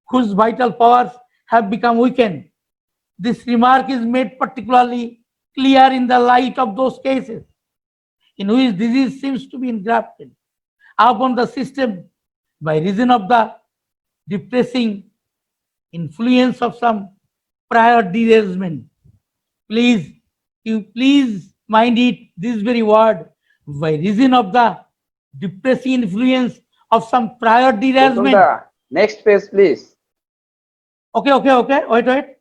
whose vital powers have become weakened. This remark is made particularly clear in the light of those cases in which disease seems to be engrafted upon the system by reason of the depressing influence of some prior derangement. Please mind it, this very word, by reason of the depressing influence of some prior derangement. Next page, please. Okay. Wait.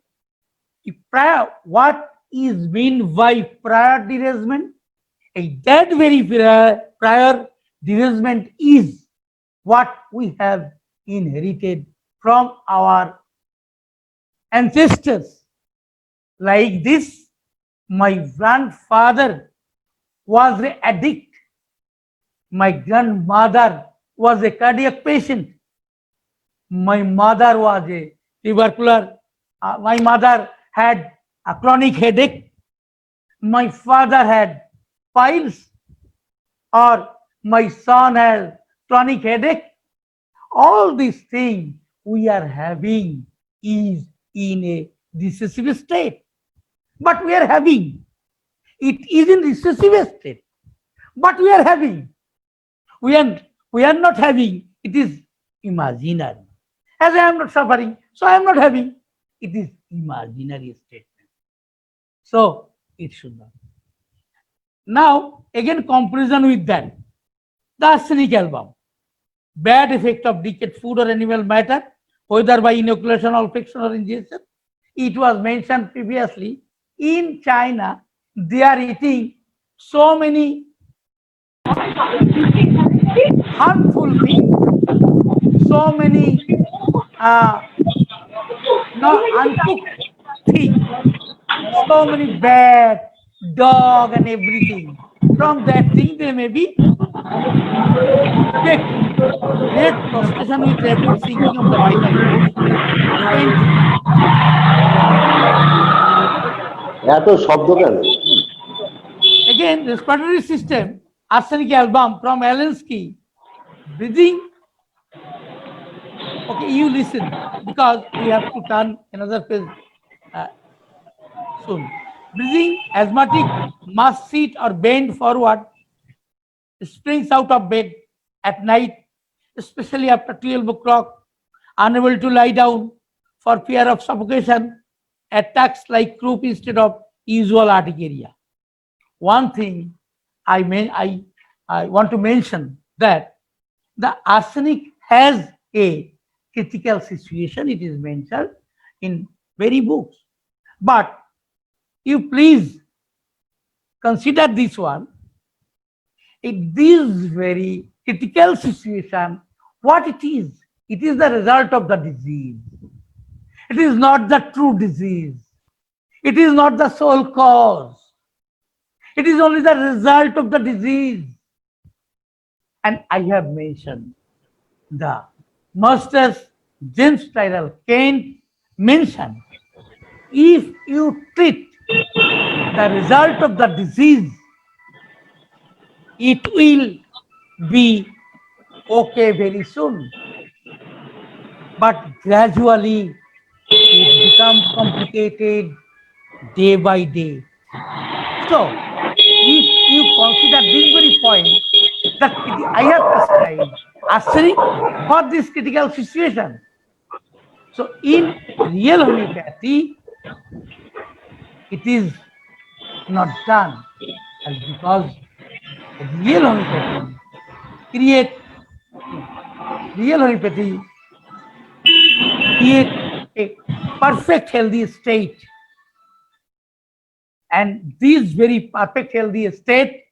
What is meant by prior derangement? That very prior derangement is what we have inherited from our ancestors. Like this, my grandfather was an addict. My grandmother was a cardiac patient. My mother was a tubercular. My mother had a chronic headache. My father had piles, or my son has chronic headache. All these things we are having is in a recessive state. But we are having. It is in recessive state. But we are having. We are not having. It is imaginary. As I am not suffering, so I am not having. It is imaginary statement. So it should not. Now, again, comparison with that. The arsenic album. Bad effect of decayed food or animal matter, whether by inoculation, olfaction, or ingestion. It was mentioned previously. In China, they are eating so many harmful things, so many uncooked things, so many bad dog and everything. From that thing, they may be great frustration with rapid sinking of the vital force, fainting. এত শব্দ কেন? Again, respiratory system, arsenic album from Alinsky, breathing. Okay, you listen, because we have to turn another page soon. Breathing, asthmatic must sit or bend forward, springs out of bed at night, especially after 12 o'clock, unable to lie down for fear of suffocation, attacks like croup instead of usual urticaria. One thing I want to mention, that the arsenic has a critical situation. It is mentioned in many books. But you please consider this one. In this very critical situation what it is. It is the result of the disease. It is not the true disease. It is not the sole cause. It is only the result of the disease. And I have mentioned the Masters James Tyrrell Kent mentioned, if you treat the result of the disease, it will be okay very soon. But gradually it becomes complicated day by day. So, if you consider this very point, that I have prescribed arsenic for this critical situation. So, in real homeopathy, it is not done, and because real homeopathy create a perfect healthy state, and this very perfect healthy state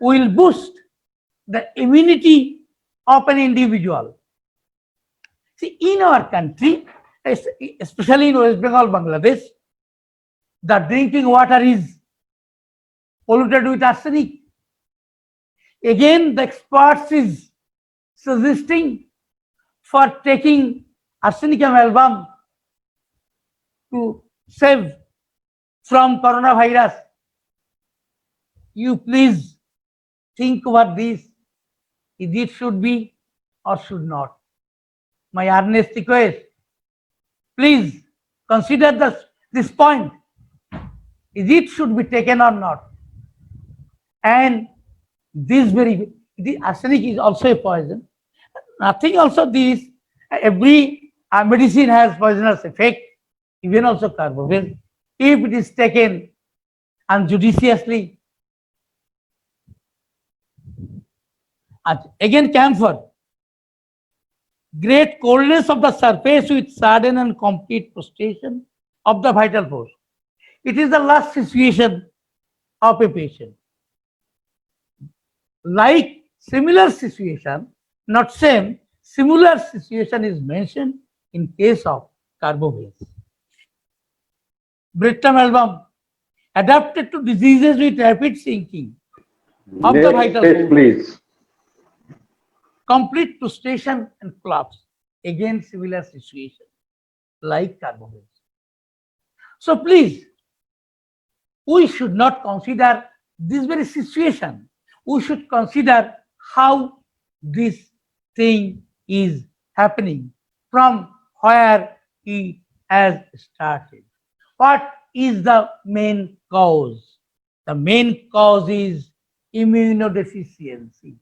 will boost the immunity of an individual. See, in our country, especially in West Bengal, Bangladesh, the drinking water is polluted with arsenic. Again, the experts is suggesting for taking arsenicum album to save from coronavirus. You please think about this. Is it should be or should not? My earnest request, please consider this point. Is it should be taken or not? And the arsenic is also a poison. Nothing also this, every medicine has poisonous effect, even also carbovez, if it is taken unjudiciously. And again, camphor. Great coldness of the surface with sudden and complete prostration of the vital force. It is the last situation of a patient. Like similar situation, not same, similar situation is mentioned in case of carbovez. Brittam album, adapted to diseases with rapid sinking of the vital force. Please. Complete prostration and collapse. Again, similar situation like carbovez. So please, we should not consider this very situation. We should consider how this thing is happening, from where it has started. What is the main cause? The main cause is immunodeficiency,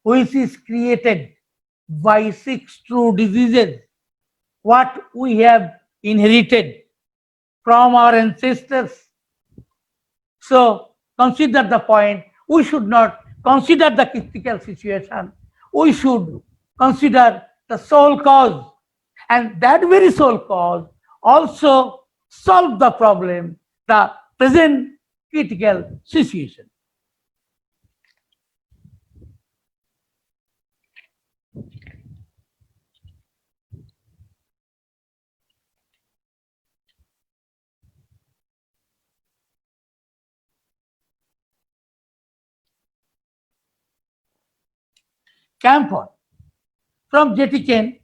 which is created by 6 true diseases, what we have inherited from our ancestors. So consider the point. We should not consider the critical situation. We should consider the sole cause, and that very sole cause also solve the problem, the present critical situation. Camphor. From Jetican,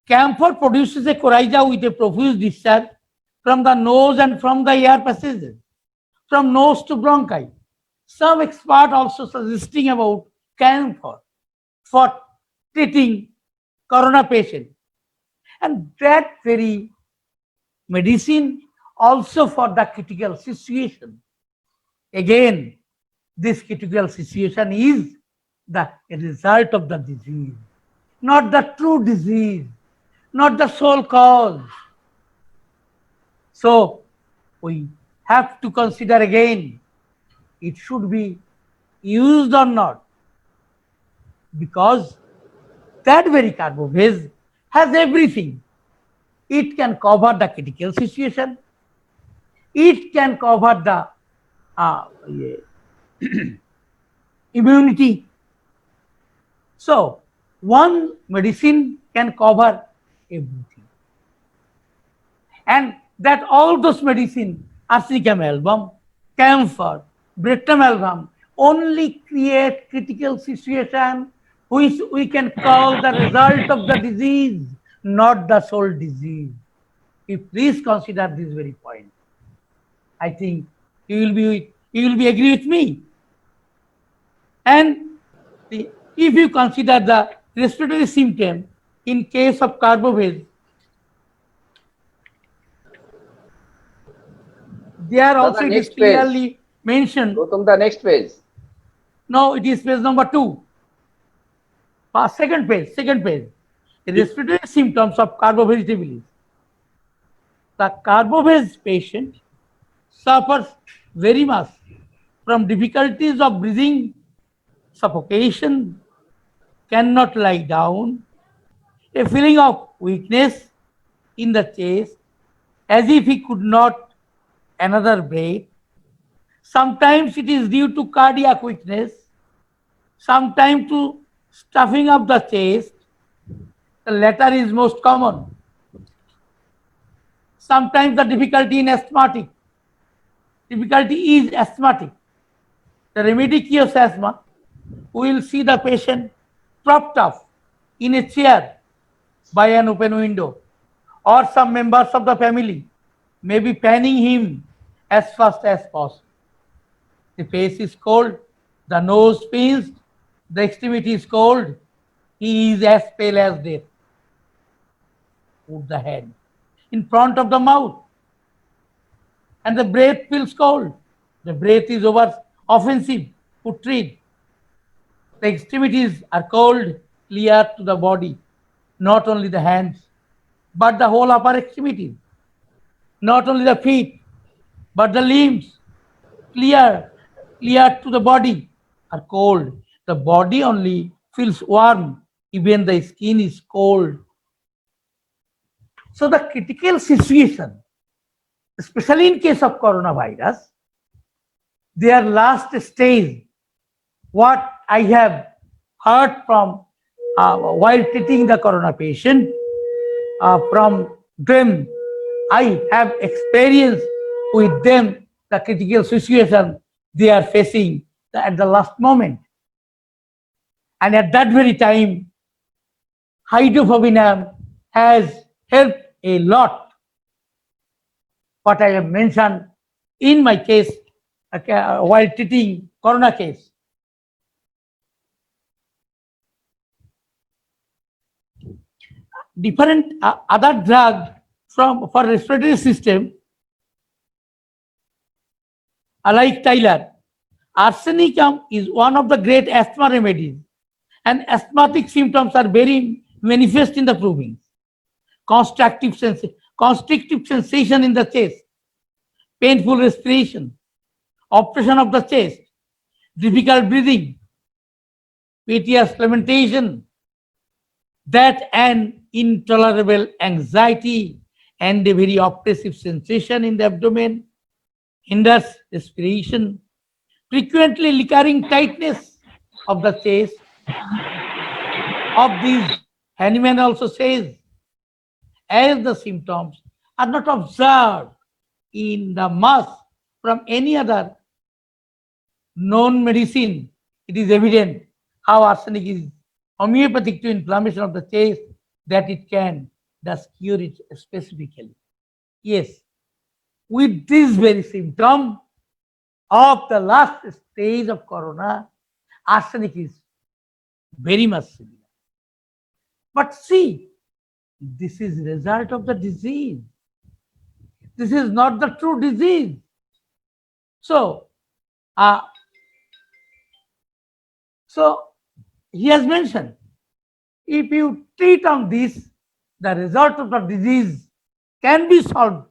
camphor produces a coryza with a profuse discharge from the nose and from the air passages, from nose to bronchi. Some expert also suggesting about camphor for treating corona patient, and that very medicine also for the critical situation. Again, this critical situation is the result of the disease, not the true disease, not the sole cause. So we have to consider again, it should be used or not, because that very carbovez has everything. It can cover the critical situation, it can cover the immunity. So one medicine can cover everything. And that all those medicine, arsenicum album, camphor, bretam album, only create critical situation which we can call the result of the disease, not the sole disease. You please consider this very point. I think you will be agree with me. And if you consider the respiratory symptom in case of carbophage, there also it is next page. clearly mentioned. Gautam da, next page. No, it is page number 2. Second page. The respiratory symptoms of carbovegetabilis. The carbophage patient suffers very much from difficulties of breathing, suffocation, cannot lie down, a feeling of weakness in the chest, as if he could not another breath. Sometimes it is due to cardiac weakness, sometimes to stuffing of the chest. The latter is most common. Sometimes the difficulty in asthmatic. Difficulty is asthmatic. The remedy cures asthma. We will see the patient propped up in a chair by an open window, or some members of the family may be fanning him as fast as possible. The face is cold, the nose pinched, the extremity is cold, he is as pale as death. Put the hand in front of the mouth, and the breath feels cold. The breath is offensive, putrid. The extremities are cold, clear to the body, not only the hands, but the whole upper extremities, not only the feet, but the limbs, clear to the body, are cold. The body only feels warm, even the skin is cold. So the critical situation, especially in case of coronavirus, their last stage, what I have heard from while treating the corona patient, from them, I have experienced with them the critical situation they are facing at the last moment. And at that very time, hydrofobinam has helped a lot. What I have mentioned in my case, while treating corona case. Different other drug for respiratory system, like Tyler, arsenicum is one of the great asthma remedies, and asthmatic symptoms are very manifest in the province. Constrictive sensation in the chest, painful respiration, oppression of the chest, difficult breathing, piteous lamentation, that an intolerable anxiety and a very oppressive sensation in the abdomen, hinders respiration, frequently recurring tightness of the chest. Of these, Hahnemann also says, as the symptoms are not observed in the mass from any other known medicine, it is evident how arsenic is homeopathic to inflammation of the chest, that it can thus cure it specifically. Yes, with this very symptom of the last stage of corona, arsenic is very much similar. But see, this is result of the disease. This is not the true disease. So he has mentioned, if you treat on this, the result of the disease can be solved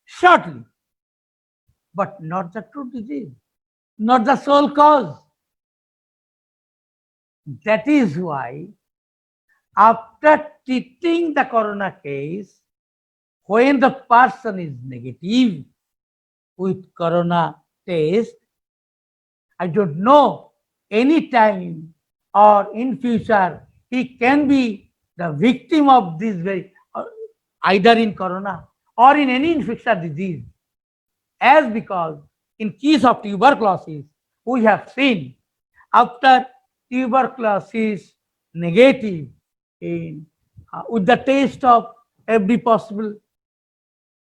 shortly, but not the true disease, not the sole cause. That is why, after treating the corona case, when the person is negative with corona test, I don't know any time or in future he can be the victim of this very, either in corona or in any infectious disease, as because in case of tuberculosis, we have seen after tuberculosis negative in with the test of every possible,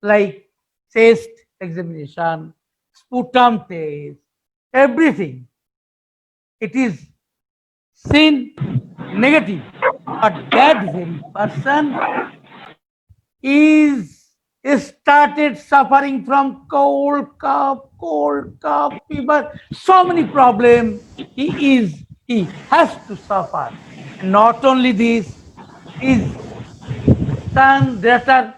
like chest examination, sputum test, everything, it is seen negative, but that very person is started suffering from cold cough, fever, so many problems. He has to suffer. And not only this, his son, daughter,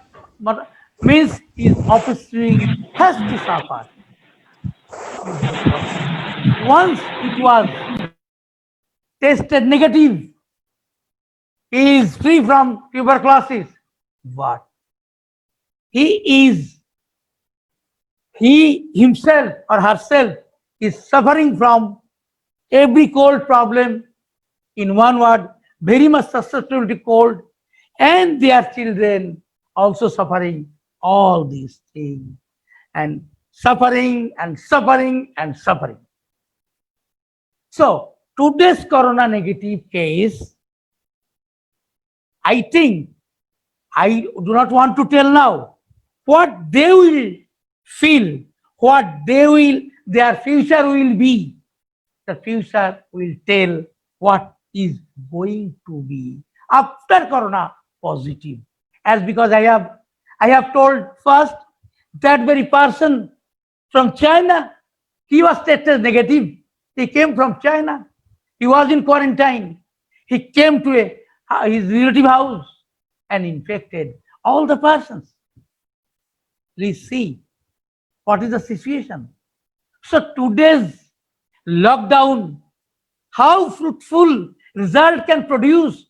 means his offspring has to suffer. Once it was tested negative, he is free from tuberculosis, but he himself or herself is suffering from every cold problem. In one word, very much susceptible to cold, and their children also suffering all these things, and suffering and suffering and suffering. So today's corona negative case, I think, I do not want to tell now what they will feel, what their future will be. The future will tell what is going to be after corona positive. As because I have told first, that very person from China, he was tested negative. He came from China. He was in quarantine. He came to his relative house and infected all the persons. Please see what is the situation. So today's lockdown, how fruitful result can produce,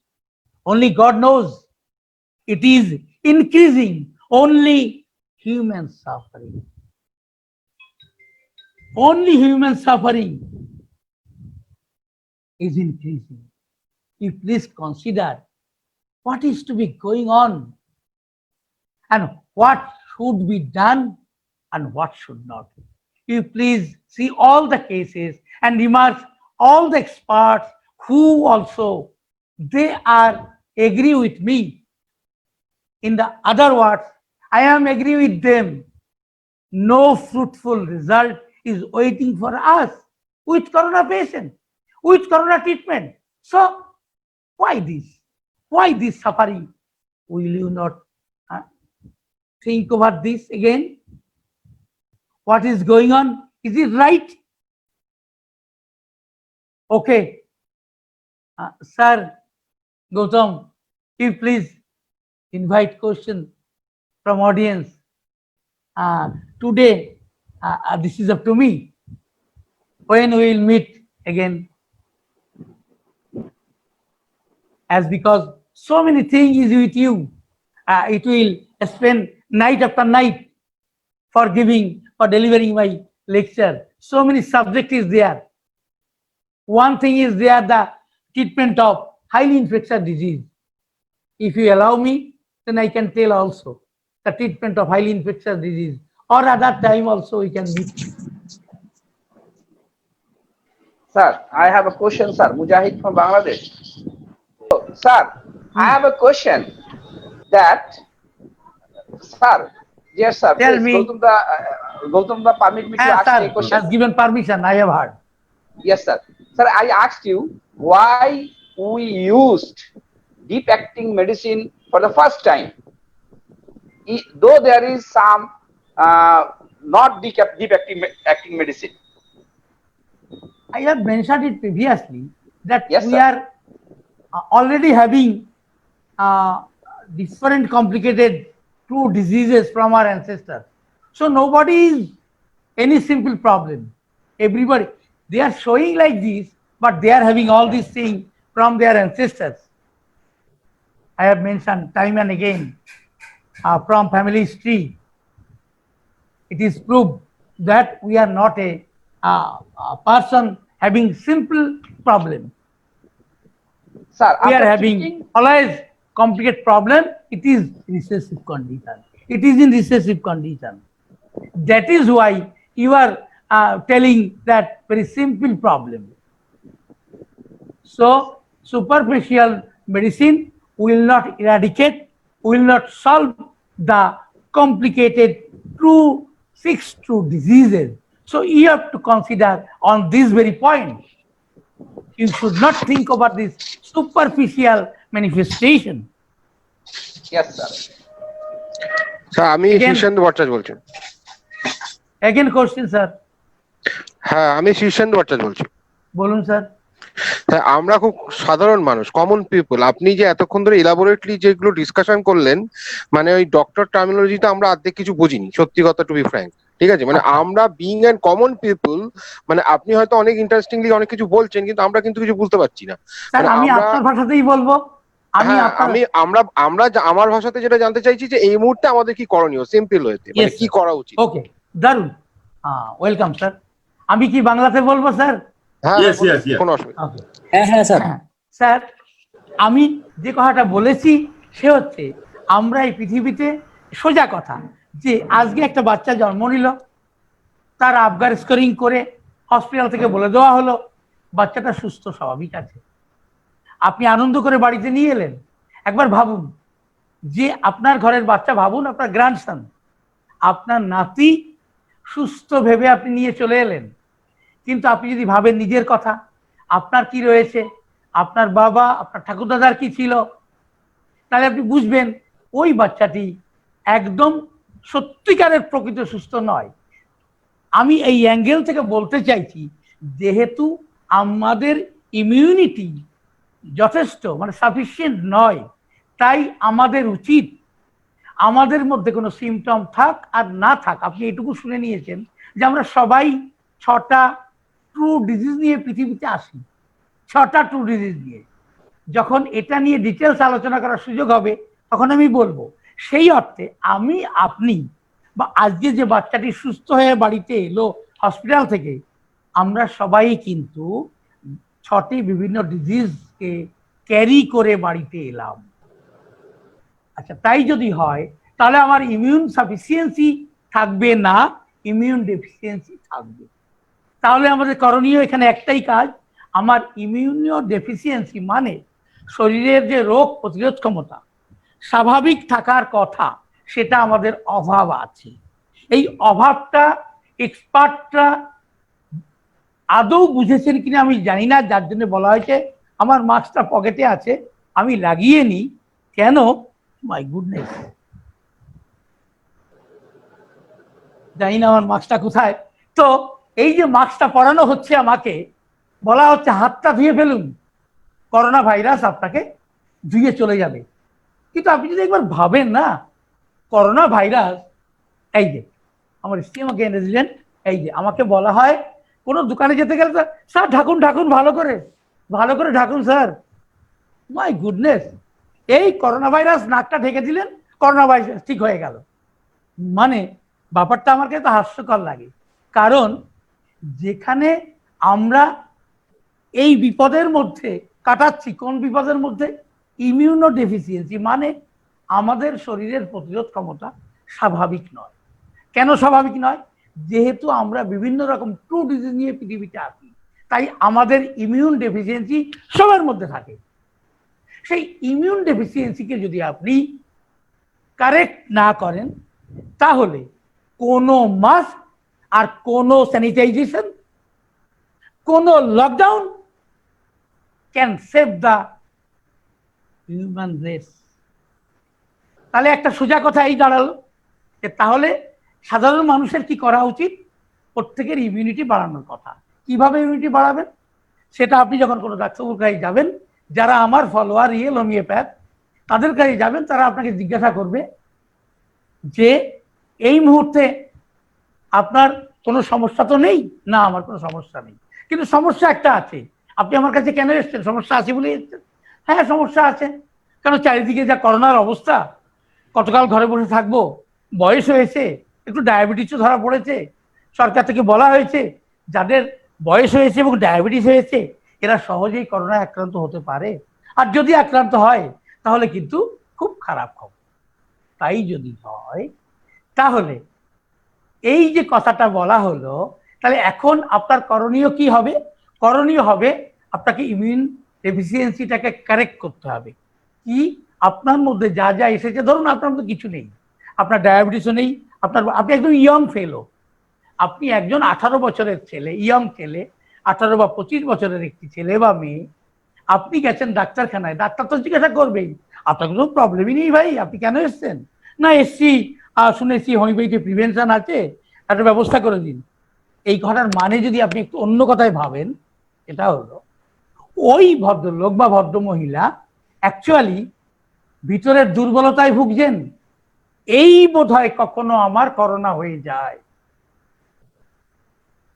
only God knows. It is increasing only human suffering. Only human suffering is increasing. You please consider what is to be going on and what should be done and what should not. You please see all the cases and remarks, all the experts who also, they are agree with me. In the other words, I am agree with them. No fruitful result is waiting for us with corona patient, with corona treatment. So why this? Why this suffering? Will you not think about this again? What is going on? Is it right? Okay. Sir Gautam, you please invite question from audience. Today, this is up to me. When we will meet again? As because so many things is with you, it will spend night after night for delivering my lecture. So many subject is there. One thing is there, the treatment of highly infectious disease. If you allow me, then I can tell also the treatment of highly infectious disease, or at that time also we can meet. Sir, I have a question, sir. Mujahid from Bangladesh. So, sir, I have a question that, sir, yes, sir, Tell please, me. Gautam da, permit me to ask you a Sir question. has given permission, I have heard. Yes, sir. Sir, I asked you why we used deep acting medicine for the first time. Though there is some not deep acting medicine. I have mentioned it previously that Yes, we sir. are already having different complicated two diseases from our ancestors. So nobody is any simple problem. Everybody, they are showing like this, but they are having all these things from their ancestors. I have mentioned time and again from family history. It is proved that we are not a person having simple problem. Sir, we are after having treating, always complicated problem, it is recessive condition. It is in recessive condition. That is why you are telling that very simple problem. So superficial medicine will not eradicate, will not solve the complicated true fixed true diseases. So you have to consider on this very point. You should not think about this superficial manifestation. yes, sir. Sir আমি Again- Shirshendu Bhattacharya বলছি। Again question, sir. হ্যাঁ আমি শীর্ষেন্দু ভট্টাচার্য বলছি। বলুন sir. হ্যাঁ, আমরা খুব সাধারণ মানুষ, কমন পিপল। আপনি যে এতক্ষণ ধরে ইলাবোরেটলি যেগুলো ডিসকাশন করলেন, মানে ওই ডক্টর টার্মিনোলজিতে আমরা অর্ধেক কিছু বুঝিনি, সত্যি কথা, টু বি ফ্র্যাঙ্ক। ঠিক আছে, মানে আমরা বিইং অ্যান কমন পিপল, মানে আপনি হয়তো অনেক ইন্টারেস্টিংলি অনেক কিছু বলছেন, কিন্তু আমরা কিন্তু কিছু বুঝতে পারছি না। স্যার আমি আমরা- আপনার ভাষাতেই বলবো। আমি হ্যাঁ, আপনার আমরা আমার ভাষাতে যেটা জানতে চাইছি যে এই মুহূর্তে আমাদের কি করণীয়, সিম্পল হয়েছে, মানে Yes, কি sir. করা উচিত। ওকে, দারুন। Welcome sir. আমি কি বাংলাতে বলবো স্যার? হ্যাঁ, Yes, yes, yes. কোনো অসুবিধা। ওকে হ্যাঁ হ্যাঁ স্যার। স্যার, আমি যে কথাটা বলেছি সে হচ্ছে আমরা এই পৃথিবীতে সোজা কথা যে আজকে একটা বাচ্চা জন্ম নিল, তার আবগার স্কোরিং করে হসপিটাল থেকে বলে দেওয়া হলো বাচ্চাটা সুস্থ স্বাভাবিক আছে। আপনি আনন্দ করে বাড়িতে নিয়ে এলেন। একবার ভাবুন যে আপনার ঘরের বাচ্চা, ভাবুন আপনার গ্র্যান্ডসন, আপনার নাতি সুস্থ ভেবে আপনি নিয়ে চলে এলেন। কিন্তু আপনি যদি ভাবেন নিজের কথা, আপনার কি রয়েছে, আপনার বাবা, আপনার ঠাকুরদাদার কি ছিল, তাহলে আপনি বুঝবেন ওই বাচ্চাটি একদম সত্যিকারের প্রকৃত সুস্থ নয়। আমি এই অ্যাঙ্গেল থেকে বলতে চাইছি, যেহেতু আমাদের ইমিউনিটি যথেষ্ট মানে সাফিসিয়েন্ট নয়, তাই আমাদের উচিত আমাদের মধ্যে কোনো সিমটম থাক আর না থাক, আপনি এটুকু শুনে নিয়েছেন যে আমরা সবাই 6টা ট্রু ডিজিজ নিয়ে পৃথিবীতে আসি। 6টা ট্রু ডিজিজ নিয়ে যখন এটা নিয়ে ডিটেলস আলোচনা করার সুযোগ হবে তখন আমি বলবো। সেই অর্থে আমি, আপনি বা আজকে যে বাচ্চাটি সুস্থ হয়ে বাড়িতে এলো হসপিটাল থেকে, আমরা সবাই কিন্তু 6টি বিভিন্ন ডিজিজকে ক্যারি করে বাড়িতে এলাম। আচ্ছা, তাই যদি হয় তাহলে আমার ইমিউন সাফিসিয়েন্সি থাকবে না, ইমিউন ডেফিসিয়েন্সি থাকবে। তাহলে আমাদের করণীয় এখানে একটাই কাজ, আমার ইমিউনিও ডেফিসিয়েন্সি মানে শরীরের যে রোগ প্রতিরোধ ক্ষমতা স্বাভাবিক থাকার কথা, সেটা আমাদের অভাব আছে। এই অভাবটা এক্সপার্টরা আদৌ বুঝেছেন কিনা আমি জানি না, যার জন্য বলা হয়েছে আমার মাস্কটা পকেটে আছে, আমি লাগিয়ে নিই। কেন? মাই গুডনেস, জানি না আমার মাস্কটা কোথায়। তো এই যে মাস্কটা পরানো হচ্ছে, আমাকে বলা হচ্ছে হাতটা ধুয়ে ফেলুন, করোনা ভাইরাস আপনাকে ধুয়ে চলে যাবে। কিন্তু আপনি যদি একবার ভাবেন না, করোনা ভাইরাস, এই যে আমার স্ত্রী আমাকে এনে দিলেন, এই যে আমাকে বলা হয় কোনো দোকানে যেতে গেলে স্যার ঢাকুন ঢাকুন, ভালো করে ঢাকুন স্যার। মাই গুডনেস, এই করোনা ভাইরাস নাকটা ঢেকে দিলেন, করোনা ভাইরাস ঠিক হয়ে গেল। মানে ব্যাপারটা আমার কাছে হাস্যকর লাগে, কারণ যেখানে আমরা এই বিপদের মধ্যে কাটাচ্ছি, কোন বিপদের মধ্যে? ইমিউনো ডেফিসিয়েন্সি, মানে আমাদের শরীরের প্রতিরোধ ক্ষমতা স্বাভাবিক নয়। কেন স্বাভাবিক নয়? যেহেতু আমরা বিভিন্ন রকম ট্রু ডিজিজ নিয়ে পৃথিবীতে আসি, তাই আমাদের ইমিউন ডেফিসিয়েন্সি সবার মধ্যে থাকে। সেই ইমিউন ডেফিসিয়েন্সিকে যদি আপনি কারেক্ট না করেন, তাহলে কোনো মাস্ক আর কোনো স্যানিটাইজেশন, কোনো lockdown can save the human race. তাহলে একটা সোজা কথা এই দাঁড়ালো যে তাহলে সাধারণ মানুষের কি করা উচিত? প্রত্যেকের ইমিউনিটি বাড়ানোর কথা। কিভাবে ইমিউনিটি বাড়াবেন? সেটা আপনি যখন কোনো ডাক্তারবাবুর কাছে যাবেন, যারা আমার ফলোয়ার রিয়েল হোমিওপ্যাথ, তাদের কাছে যাবেন, তারা আপনাকে জিজ্ঞাসা করবে যে এই মুহূর্তে আপনার কোনো সমস্যা তো নেই? না, আমার কোনো সমস্যা নেই, কিন্তু সমস্যা একটা আছে। আপনি আমার কাছে কেন এসছেন? সমস্যা আছে বলে এসছেন? হ্যাঁ সমস্যা আছে। কারণ চারিদিকে যা করোনার অবস্থা, কতকাল ঘরে বসে থাকবো, বয়স হয়েছে, একটু ডায়াবেটিসও ধরা পড়েছে, সরকার থেকে বলা হয়েছে যাদের বয়স হয়েছে এবং ডায়াবেটিস হয়েছে এরা সহজেই করোনা আক্রান্ত হতে পারে। আর যদি আক্রান্ত হয় তাহলে কিন্তু খুব খারাপ খবর। তাই যদি হয় তাহলে এই যে কথাটা বলা হলো, তাহলে এখন আপনার করণীয় কি হবে? করণীয় হবে আপনাকে ইমিউন ডেফিসিয়েন্সিটাকে কারেক্ট করতে হবে। কি আপনার মধ্যে যা যা এসেছে, ধরুন আপনার মধ্যে কিছু নেই, আপনার ডায়াবেটিসও নেই, আপনি একদম ইয়ং ফেলো, আপনি একজন 18 বছরের ছেলে, ইয়ং ছেলে, 18 বা 25 বছরের একটি ছেলে বা মেয়ে, আপনি গেছেন ডাক্তারখানায়, ডাক্তার তো জিজ্ঞাসা করবেই আপনার কোনো প্রবলেমই নেই ভাই, আপনি কেন এসছেন? না এসছি শুনেছি হোমিওপ্যাথি প্রিভেনশন আছে, একটা ব্যবস্থা করে দিন। এই কথার মানে যদি আপনি একটু অন্য কথায় ভাবেন, এটা হলো ওই ভদ্রলোক বা ভদ্র মহিলা অ্যাকচুয়ালি ভিতরের দুর্বলতায় ভুগছেন, এই বোধহয় কখনো আমার করোনা হয়ে যায়।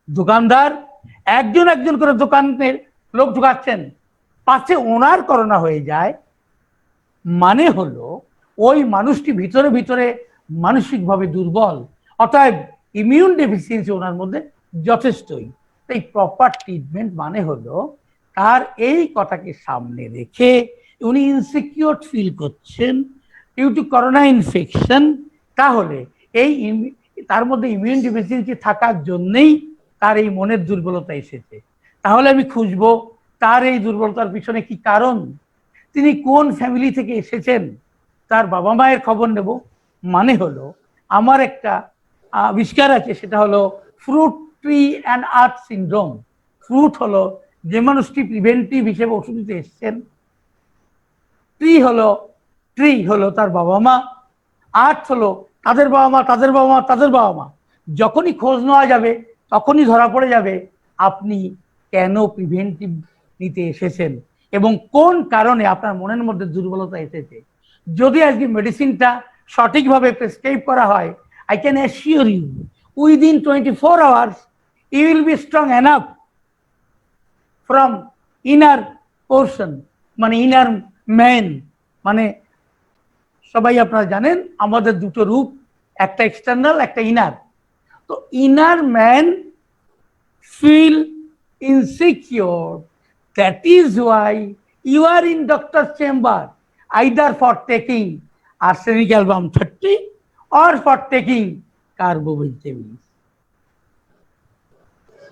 দোকানদার একজন একজন করে দোকানের লোক ঢুকাচ্ছেন, পাশে ওনার করোনা হয়ে যায়, মানে হলো ওই মানুষটি ভিতরে ভিতরে মানসিকভাবে দুর্বল, অতএব ইমিউন ডেফিসিয়েন্সি ওনার মধ্যে যথেষ্টই। তাই প্রপার ট্রিটমেন্ট মানে হলো তার এই কথাকে সামনে রেখে উনি ইনসিকিউর ফিল করছেন ডিউ টু করোনা ইনফেকশন, তাহলে এই তার মধ্যে ইমিউন ডেফিসিয়েন্সি থাকার জন্যই তার এই মনের দুর্বলতা এসেছে। তাহলে আমি খুঁজবো তার এই দুর্বলতার পিছনে কি কারণ, তিনি কোন ফ্যামিলি থেকে এসেছেন, তার বাবা মায়ের খবর নেব। মানে হলো আমার একটা আবিষ্কার আছে, সেটা হলো fruit tree and earth syndrome. Fruit হলো যে মানুষটি প্রিভেন্টিভ হিসেবে ওষুধ দিতে এসছেন, ট্রি হলো তার বাবা মা, আর্থ হলো তাদের বাবা মা, তাদের বাবা মা, তাদের বাবা মা। যখনই খোঁজ নেওয়া যাবে তখনই ধরা পড়ে যাবে আপনি কেন প্রিভেন্টিভ নিতে এসেছেন এবং কোন কারণে আপনার মনের মধ্যে দুর্বলতা এসেছে। যদি আজকে মেডিসিনটা সঠিকভাবে প্রেসক্রাইব করা হয়, I can assure you within 24 hours you will be strong enough from inner portion, মানে ইনার ম্যান। মানে সবাই আপনারা জানেন আমাদের দুটো রূপ, একটা এক্সটার্নাল, একটা ইনার। তো inner man feel insecure, that is why you are in doctor's chamber either for taking arsenic album 30 or for taking carbovitamins.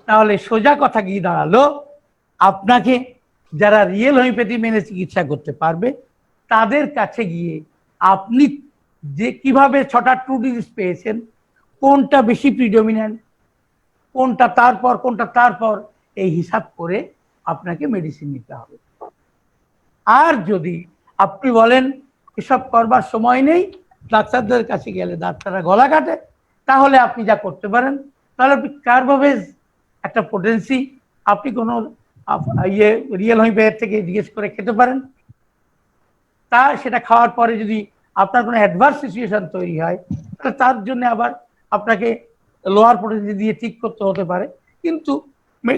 তাহলে সোজা কথা কি দাঁড়ালো, আপনাকে যারা রিয়েল হোমিওপ্যাথি মেনে চিকিৎসা করতে পারবে তাদের কাছে গিয়ে আপনি যে কিভাবে 6টা ট্রু ডিজিজ পেয়েছেন, কোনটা বেশি প্রিডমিনেন্ট, কোনটা তারপর এই হিসাব করে আপনাকে মেডিসিন নিতে হবে। আর যদি আপনি বলেন এসব করবার সময় নেই, ডাক্তারদের কাছে গেলে ডাক্তাররা গলা কাটে, তাহলে আপনি যা করতে পারেন, তাহলে আপনি কার্বোভেজ একটা পোটেন্সি আপনি কোনো রিয়েল হোমিওপ্যাথি থেকে জিজ্ঞেস করে খেতে পারেন। তা সেটা খাওয়ার পরে যদি আপনার কোনো অ্যাডভার্স সিচুয়েশন তৈরি হয় তাহলে তার জন্য আবার আপনাকে লোয়ার পোটেন্সি দিয়ে ঠিক করতে হতে পারে। কিন্তু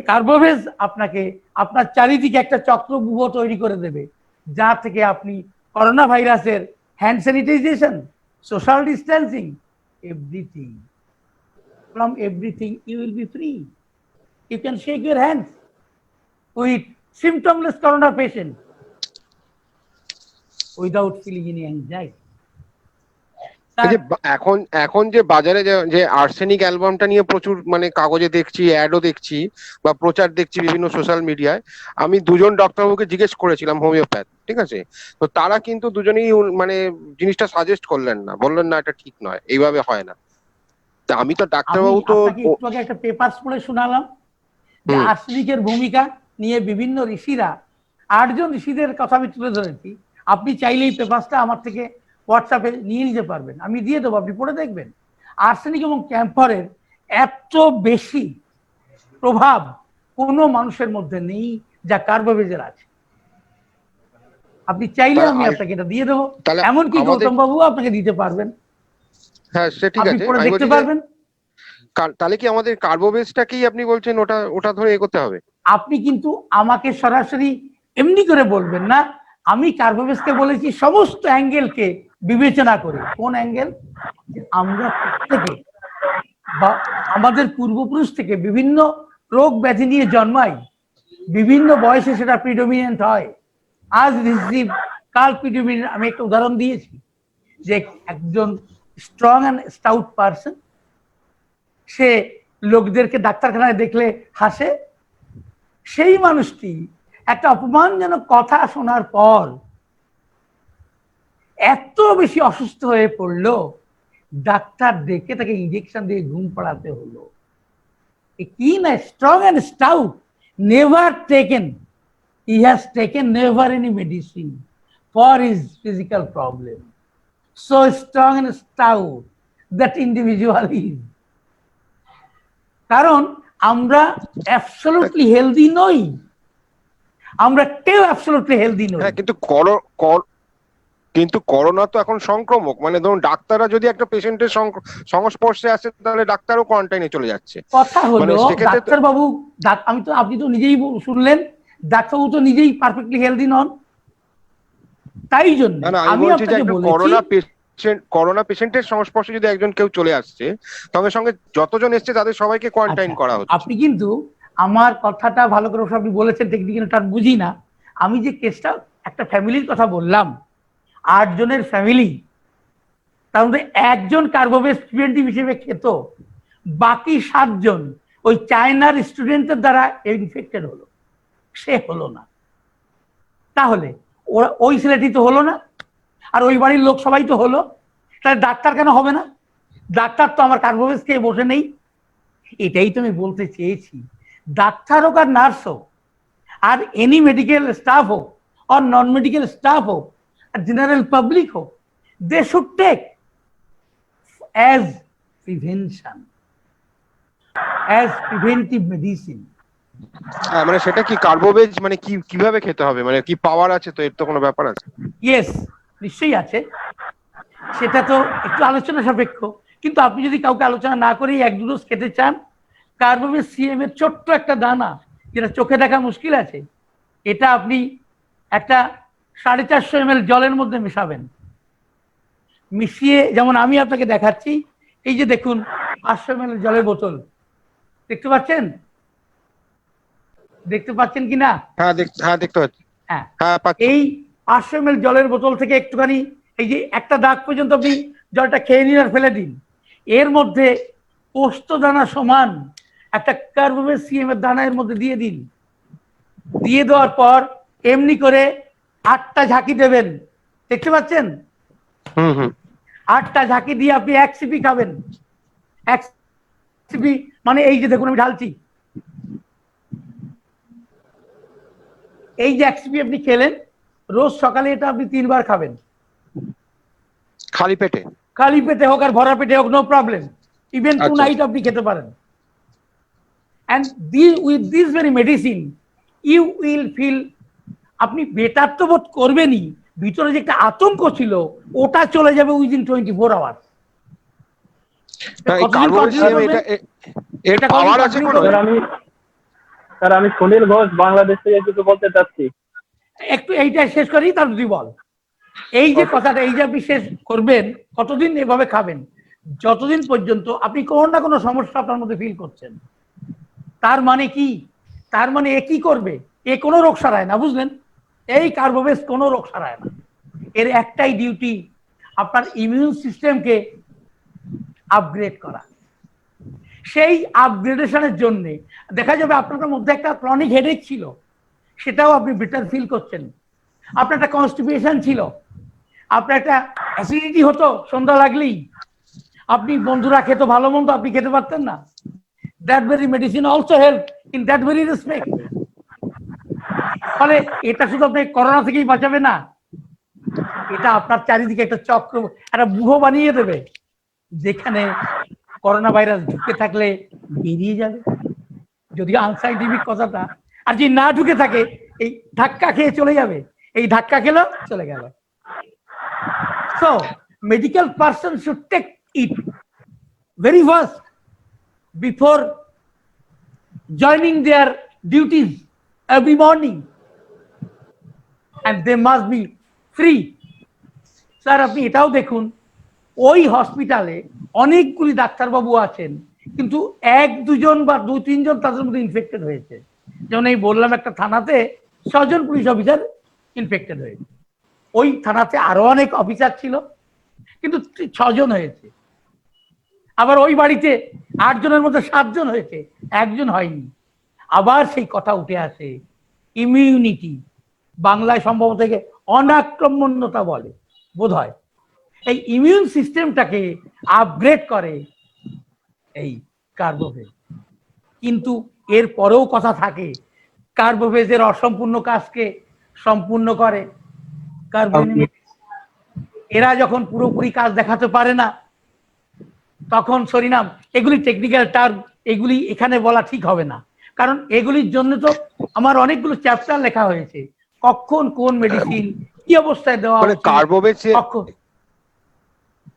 কার্বোভেজ আপনাকে আপনার চারিদিকে একটা চক্রব্যূহ তৈরি করে দেবে, যা থেকে আপনি করোনা ভাইরাসের hand sanitisation, social distancing, everything, from everything you will be free. You can shake your hands with symptomless corona patient without feeling any anxiety. এখন যে বাজারে যে আর্সেনিক অ্যালবামটা নিয়ে প্রচুর মানে কাগজে দেখছি, অ্যাডও দেখছি বা প্রচার দেখছি বিভিন্ন সোশ্যাল মিডিয়ায়। আমি দুজন ডক্টরবাবুকে জিজ্ঞেস করেছিলাম হোমিওপ্যাথ, ঠিক আছে, তো তারা কিন্তু দুজনেই মানে জিনিসটা সাজেস্ট করলেন না, বললেন না এটা ঠিক নয়, এইভাবে হয় না। তা আমি তো ডাক্তারবাবু তো একটু আগে একটা পেপার পড়ে শোনালাম যে আর্সেনিকের ভূমিকা নিয়ে বিভিন্ন ঋষিরা, 8 জন ঋষিদের কথা আমি তুলে ধরেছি। আপনি চাইলেই পেপারটা আমার থেকে হোয়াটসঅ্যাপে নিয়ে নিতে পারবেন, আমি দিয়ে দেবো, আপনি পড়ে দেখবেন। আর্সেনিক এবং ক্যাম্ফরের এত বেশি প্রভাব কোনো মানুষের মধ্যে নেই যা কার্বোভেজের আছে। আপনি চাইলে আমি আপনাকে এটা দিয়ে দেবো, এমনকি গৌতম বাবু আপনাকে দিতে পারবেন। হ্যাঁ সে ঠিক আছে, পড়ে দেখতে পারবেন। তাহলে কি আমাদের কার্বোভেজটাকেই আপনি বলছেন ওটা ধরে এগোতে হবে? আপনি কিন্তু আমাকে সরাসরি এমনি করে বলবেন না, আমি কার্বোভেজকে বলেছি সমস্ত অ্যাঙ্গেলকে বিবেচনা করে। কোন অ্যাঙ্গেল? আমরা প্রত্যেকে বা আমাদের পূর্বপুরুষ থেকে বিভিন্ন রোগ ব্যাধি নিয়ে জন্মাই, বিভিন্ন বয়সে সেটা প্রিডমিনেন্ট হয়। আজ রিসিভ কালপিডিউমিন, আমি একটা উদাহরণ দিয়েছি যে একজন স্ট্রং অ্যান্ড স্টাউট পারসন, সে লোকদেরকে ডাক্তারখানায় দেখলে হাসে, সেই মানুষটি একটা অপমানজনক কথা শোনার পর এত বেশি অসুস্থ হয়ে পড়লো, ডাক্তার ডেকে তাকে ইঞ্জেকশন দিয়ে ঘুম পাড়াতে হলো। কি না strong and stout, never taken, he has taken never any medicine for his physical problem. So strong and stout that individual is. কারণ আমরা অ্যাবসলিউটলি হেলদি নই, আমরা কেউ অ্যাবসলিউটলি হেলদি নই। হ্যাঁ, কিন্তু করোনা তো এখন সংক্রমক, মানে ধরুন ডাক্তাররা যদি একটা পেশেন্টের সংস্পর্শে আসে তাহলে ডাক্তারও কোয়ারেন্টাইনে চলে যাচ্ছে। কথা হলো মানে সেক্ষেত্রে ডাক্তার বাবু, আপনি তো নিজেই শুনলেন ডাক্তারবাবু তো নিজেই পারফেক্টলি হেলদি নন, তাই জন্য আমি আপনাকে বলেছি করোনা পেশেন্টের সংস্পর্শে যদি একজন কেউ চলে আসছে, সঙ্গে সঙ্গে যতজন এসছে তাদের সবাইকে কোয়ারেন্টাইন করা হচ্ছে। আপনি কিন্তু আমার কথাটা ভালো করে আপনি বলেছেন, টেকনিক্যাল টার্ম বুঝি না। আমি যে কেসটা একটা ফ্যামিলির কথা বললাম, 8 জনের ফ্যামিলি, তার মধ্যে একজন কার্বোবেস প্রিভেন্টিভ হিসেবে খেত, বাকি 7 জন ওই চায়নার স্টুডেন্টের দ্বারা ইনফেক্টেড হলো, সে হলো না। তাহলে ওই ছেলেটি তো হলো না, আর ওই বাড়ির লোক সবাই তো হলো, তাহলে ডাক্তার কেন হবে না? ডাক্তার তো আমার কার্বোবেস খেয়ে বসে নেই। এটাই তো আমি বলতে চেয়েছি, ডাক্তার হোক আর নার্স হোক আর এনি মেডিকেল স্টাফ হোক আর নন মেডিকেল স্টাফ হোক আর জেনারেল পাবলিক হোক, they should take as prevention, as preventive medicine. হ্যাঁ, মানে সেটা কি কার্বোবেজ, মানে কিভাবে খেতে হবে, মানে কি পাওয়ার আছে তো, এর তো কোনো ব্যাপার আছে? ইয়েস, নিশ্চয়ই আছে, সেটা তো একটু আলোচনা সাপেক্ষ। কিন্তু আপনি যদি কাউকে আলোচনা না করেই 1-2 ডোজ খেতে চান, কার্বোবেজ সিএম এর ছোট্ট একটা দানা, যেটা চোখে দেখা মুশকিল আছে, এটা আপনি একটা 450 ml জলের মধ্যে মেশাবেন, মিশিয়ে, যেমন আমি আপনাকে দেখাচ্ছি, এই যে দেখুন 500 ml জলের বোতল, দেখতে পাচ্ছেন? দেখতে পাচ্ছেন কিনা? হ্যাঁ, দেখতে পাচ্ছি। হ্যাঁ, পাচ্ছি। এই 500 ml জলের বোতল থেকে একটুখানি, এই যে একটা দাগ পর্যন্ত আপনি জলটা খেয়ে নিন আর ফেলে দিন, এর মধ্যে পোস্ত দানা সমান একটা কার্বোবেজ সিএম এর দানা এর মধ্যে দিয়ে দিন। দিয়ে দেওয়ার পর এমনি করে 8টা ঝাঁকি দেবেন, দেখতে পাচ্ছেন? 8টা ঝাঁকি দিয়ে আপনি 1 সিপি খাবেন। 1 সিপি মানে এই যে দেখুন আমি ঢালছি, এই যে 1 সিপি আপনি খেলেন, রোজ সকালে এটা আপনি 3 বার খাবেন, খালি পেটে। খালি পেটে হোক আর ভরা পেটে হোক, নো প্রবলেম, ইভেন 2 নাইট আপনি খেতে পারেন। and with this very medicine you will feel, আপনি বেটার তো বোধ করবেনই, ভিতরে যে একটা আতঙ্ক ছিল ওটা চলে যাবে উইদিন 24 আওয়ার্স। এটা পাওয়ার আছে কোনো? স্যার আমি সুনীল ঘোষ, বাংলাদেশ থেকে কিছু বলতে চাচ্ছি। একটু এইটা শেষ করি, তার দুই বল। এই যে কথাটা, এই যে আপনি শেষ করবেন, কতদিন এভাবে খাবেন? যতদিন পর্যন্ত আপনি কোনো না কোনো সমস্যা আপনার মধ্যে ফিল করছেন। তার মানে কি? তার মানে এ কি করবে? এ কোনো রোগ সারায় না, বুঝলেন? এই কার্বোবেজ কোনো রোগ সারায় না, এর একটাই ডিউটি, আপনার ইমিউন সিস্টেমকে আপগ্রেড করা। সেই আপগ্রেডেশনের জন্য দেখা যাবে আপনার মধ্যে একটা ক্রনিক হেডেক ছিল, সেটাও আপনি বেটার ফিল করছেন। আপনার একটা কনস্টিপেশন ছিল, আপনার একটা অ্যাসিডিটি হতো সন্ধ্যা লাগলেই, আপনি বন্ধুরা খেত ভালো মন্দ, আপনি খেতে পারতেন না, that very medicine also help in that very respect. ফলে এটা শুধু আপনি করোনা থেকেই বাঁচাবে না, এটা আপনার চারিদিকে একটা চক্র, একটা ব্যূহ বানিয়ে দেবে, যেখানে করোনা ভাইরাস ঢুকে থাকলে বেরিয়ে যাবে, যদি আনসাইন্টিফিক কথাটা, আর যদি না ঢুকে থাকে এই ধাক্কা খেয়ে চলে যাবে, এই ধাক্কা খেলো চলে গেল। So medical person should take it very first before joining their duties every morning, and they must be free. Sir আপনি এটাও দেখুন, ওই হসপিটালে অনেকগুলি ডাক্তারবাবু আছেন, কিন্তু 1-2 জন বা 2-3 জন তাদের মধ্যে ইনফেক্টেড হয়েছে। যেমন এই বললাম একটা থানাতে 6 জন পুলিশ অফিসার ইনফেক্টেড হয়েছে। ওই থানাতে আরো অনেক অফিসার ছিল, কিন্তু 6 জন হয়েছে। আবার ওই বাড়িতে 8 জনের মধ্যে 7 জন হয়েছে, 1 জন হয়নি। আবার সেই কথা উঠে আসে, ইমিউনিটি, বাংলায় সম্ভবত থেকে অনাক্রমণতা বলে বোধ হয়। এই ইমিউন সিস্টেমটাকে আপগ্রেড করে এই কার্বোভেজ। কিন্তু এর পরেও কথা থাকে, কার্বোভেজের অসম্পূর্ণ কাজকে সম্পূর্ণ করে কার্বোনিমেট। এরা যখন পুরোপুরি কাজ দেখাতে পারে না, তখন সরিনাম, এগুলি টেকনিক্যাল টার্ম, এগুলি এখানে বলা ঠিক হবে না, কারণ এগুলির জন্য তো আমার অনেকগুলো চ্যাপ্টার লেখা হয়েছে, কখন কোন মেডিসিন কি অবস্থায় দেওয়া মানে উচিত, কার্বোভেজ কখন।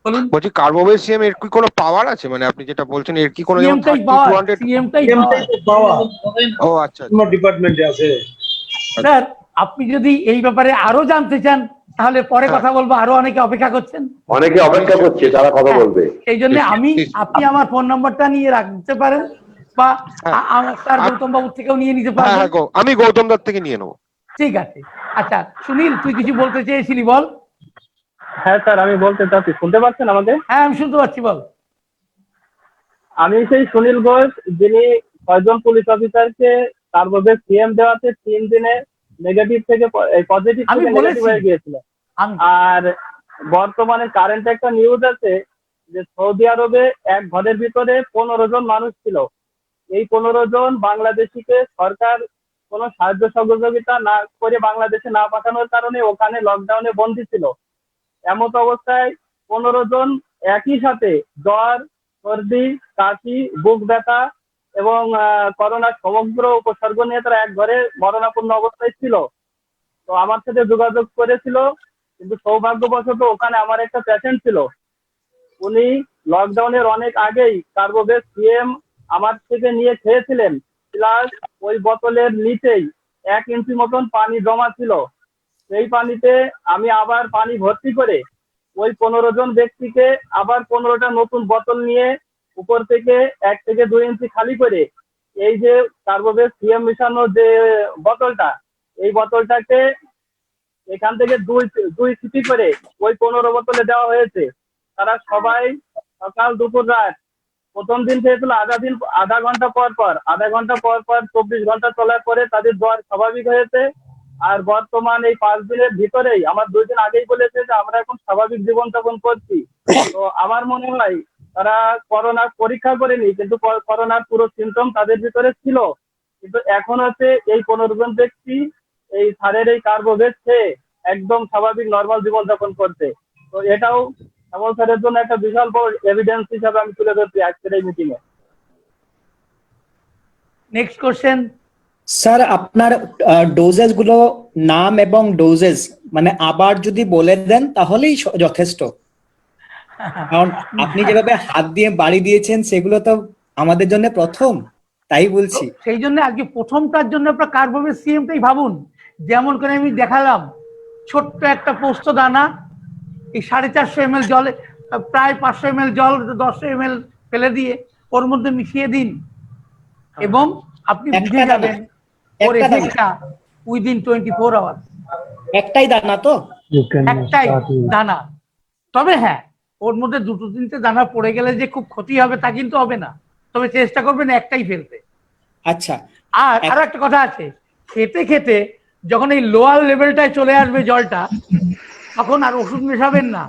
বলুন, বলছি কার্বোভেসিয়াম এর কি কোনো পাওয়ার আছে, মানে আপনি যেটা বলছেন এর কি কোনো যেমন সিএমটাই 30 পাওয়ার, 200? সিএমটাই পাওয়া ও আচ্ছা ডিপার্টমেন্টে আছে। স্যার, আপনি যদি এই ব্যাপারে আরো জানতে চান তাহলে পরে কথা বলবো, আরো অনেকে অপেক্ষা করছেন। অনেকে অপেক্ষা করছে, তারা কথা বলবে। সেই জন্য আপনি আমার ফোন নাম্বারটা নিয়ে রাখতে পারেন, বা স্যার গৌতম বাবুর থেকেও নিয়ে নিতে হ্যাঁ পারেন। হ্যাঁ আমি গৌতম দত্ত থেকে নিয়ে নেবো। ঠিক আছে। আচ্ছা সুনীল, তুই কিছু বলতে চেয়েছিলি, বল। হ্যাঁ স্যার, আমি বলতে চাচ্ছি, শুনতে পাচ্ছেন আমাকে? হ্যাঁ আমি শুনতে পাচ্ছি, বল। আমি সেই সুনীল ঘোষ, যিনি 6 জন পুলিশ অফিসারকে কার্বোভেজ সিএম দেওয়াতে 3 দিনে নেগেটিভ থেকে পজিটিভ আমি থেকে নেগেটিভ বলেছি। হয়ে গিয়েছিল। আমি আর বর্তমানে কারেন্ট একটা নিউজ আছে যে সৌদি আরবে এক ঘরের ভিতরে 15 জন মানুষ ছিল। এই 15 জন বাংলাদেশিকে সরকার কোনো সাহায্য সহযোগিতা না করে বাংলাদেশে না পাঠানোর কারণে ওখানে লকডাউনে বন্দী ছিল। এমত অবস্থায় 15 জন একই সাথে জ্বর, সর্দি, কাশি, বুক ব্যথা এবং করোনার সমগ্র উপসর্গ নিয়ে তারা এক ঘরে মরণাপন্ন অবস্থায় ছিল। তো আমার সাথে যোগাযোগ করেছিল, কিন্তু সৌভাগ্যবশত ওখানে আমার একটা পেশেন্ট ছিল, উনি লকডাউনের অনেক আগেই কার্বোভেজ সিএম আমার থেকে নিয়ে খেয়েছিলেন, প্লাস ওই বোতলের নিচেই 1 ইঞ্চি মতন পানি জমা ছিল। সেই পানিতে আমি আবার পানি ভর্তি করে ওই 15 জন ব্যক্তিকে আবার 15টা নতুন বোতল নিয়ে উপর থেকে 1 থেকে 2 ইঞ্চি খালি করে এই যে কার্বোভেজ সিএম মিশানো যে বোতলটা, এই বোতলটাকে এখান থেকে দুই সিটি করে ওই 15 বোতলে দেওয়া হয়েছে। তারা সবাই সকাল দুপুর রাত, প্রথম দিন খেয়েছিল আধা ঘন্টা পর পর, 24 ঘন্টা চলার পরে তাদের জ্বর স্বাভাবিক হয়েছে। আর বর্তমান এই 5 দিনের ভিতরেই, আমার 2 দিন আগেই বলেছে যে আমরা এখন স্বাভাবিক জীবনযাপন করছি। তো আমার মনে হয় তারা করোনা পরীক্ষা করেনি, কিন্তু করোনার পুরো সিমটম তাদের ভিতরে ছিল। কিন্তু এখন হচ্ছে এই 15 জন ব্যক্তি এই স্যারের এই কার্বোভেজ খেয়ে একদম স্বাভাবিক নর্মাল জীবনযাপন করছে। তো এটাও শ্যামল স্যারের জন্য একটা বিশাল বড় এভিডেন্স হিসাবে আমি তুলে ধরছি আজকের এই মিটিং এ। Next question. স্যার, আপনার ডোজেস গুলো নাম এবং ডোজেস মানে আবার যদি বলে দেন তাহলেই যথেষ্ট, কারণ আপনি যেভাবে হাত দিয়ে বাড়ি দিয়েছেন সেগুলো তো আমাদের জন্য প্রথম, তাই বলছি। সেই জন্য আজকে প্রথমটার জন্য আপনার কার্বোভেজ সিএমটাই ভাবুন। যেমন করে আমি দেখালাম, ছোট্ট একটা পোস্ত দানা, এই 450 ml জলে, প্রায় 500 ml জল 10 ml ফেলে দিয়ে ওর মধ্যে মিশিয়ে দিন, এবং আপনি বুঝে যাবেন ওর এফেক্টটা উইদিন 24 আওয়ার্স। একটাই দানা তো? একটাই দানা। তবে হ্যাঁ, ওর মধ্যে 2-3টে দানা পড়ে গেলে যে খুব ক্ষতি হবে তা কিন্তু হবে না, তবে চেষ্টা করবেন একটাই ফেলতে। আচ্ছা, আর আরো একটা কথা আছে, খেতে খেতে যখন এই লোয়ার লেভেলটায় চলে আসবে জলটা, তখন আর ওষুধ মেশাবেন না,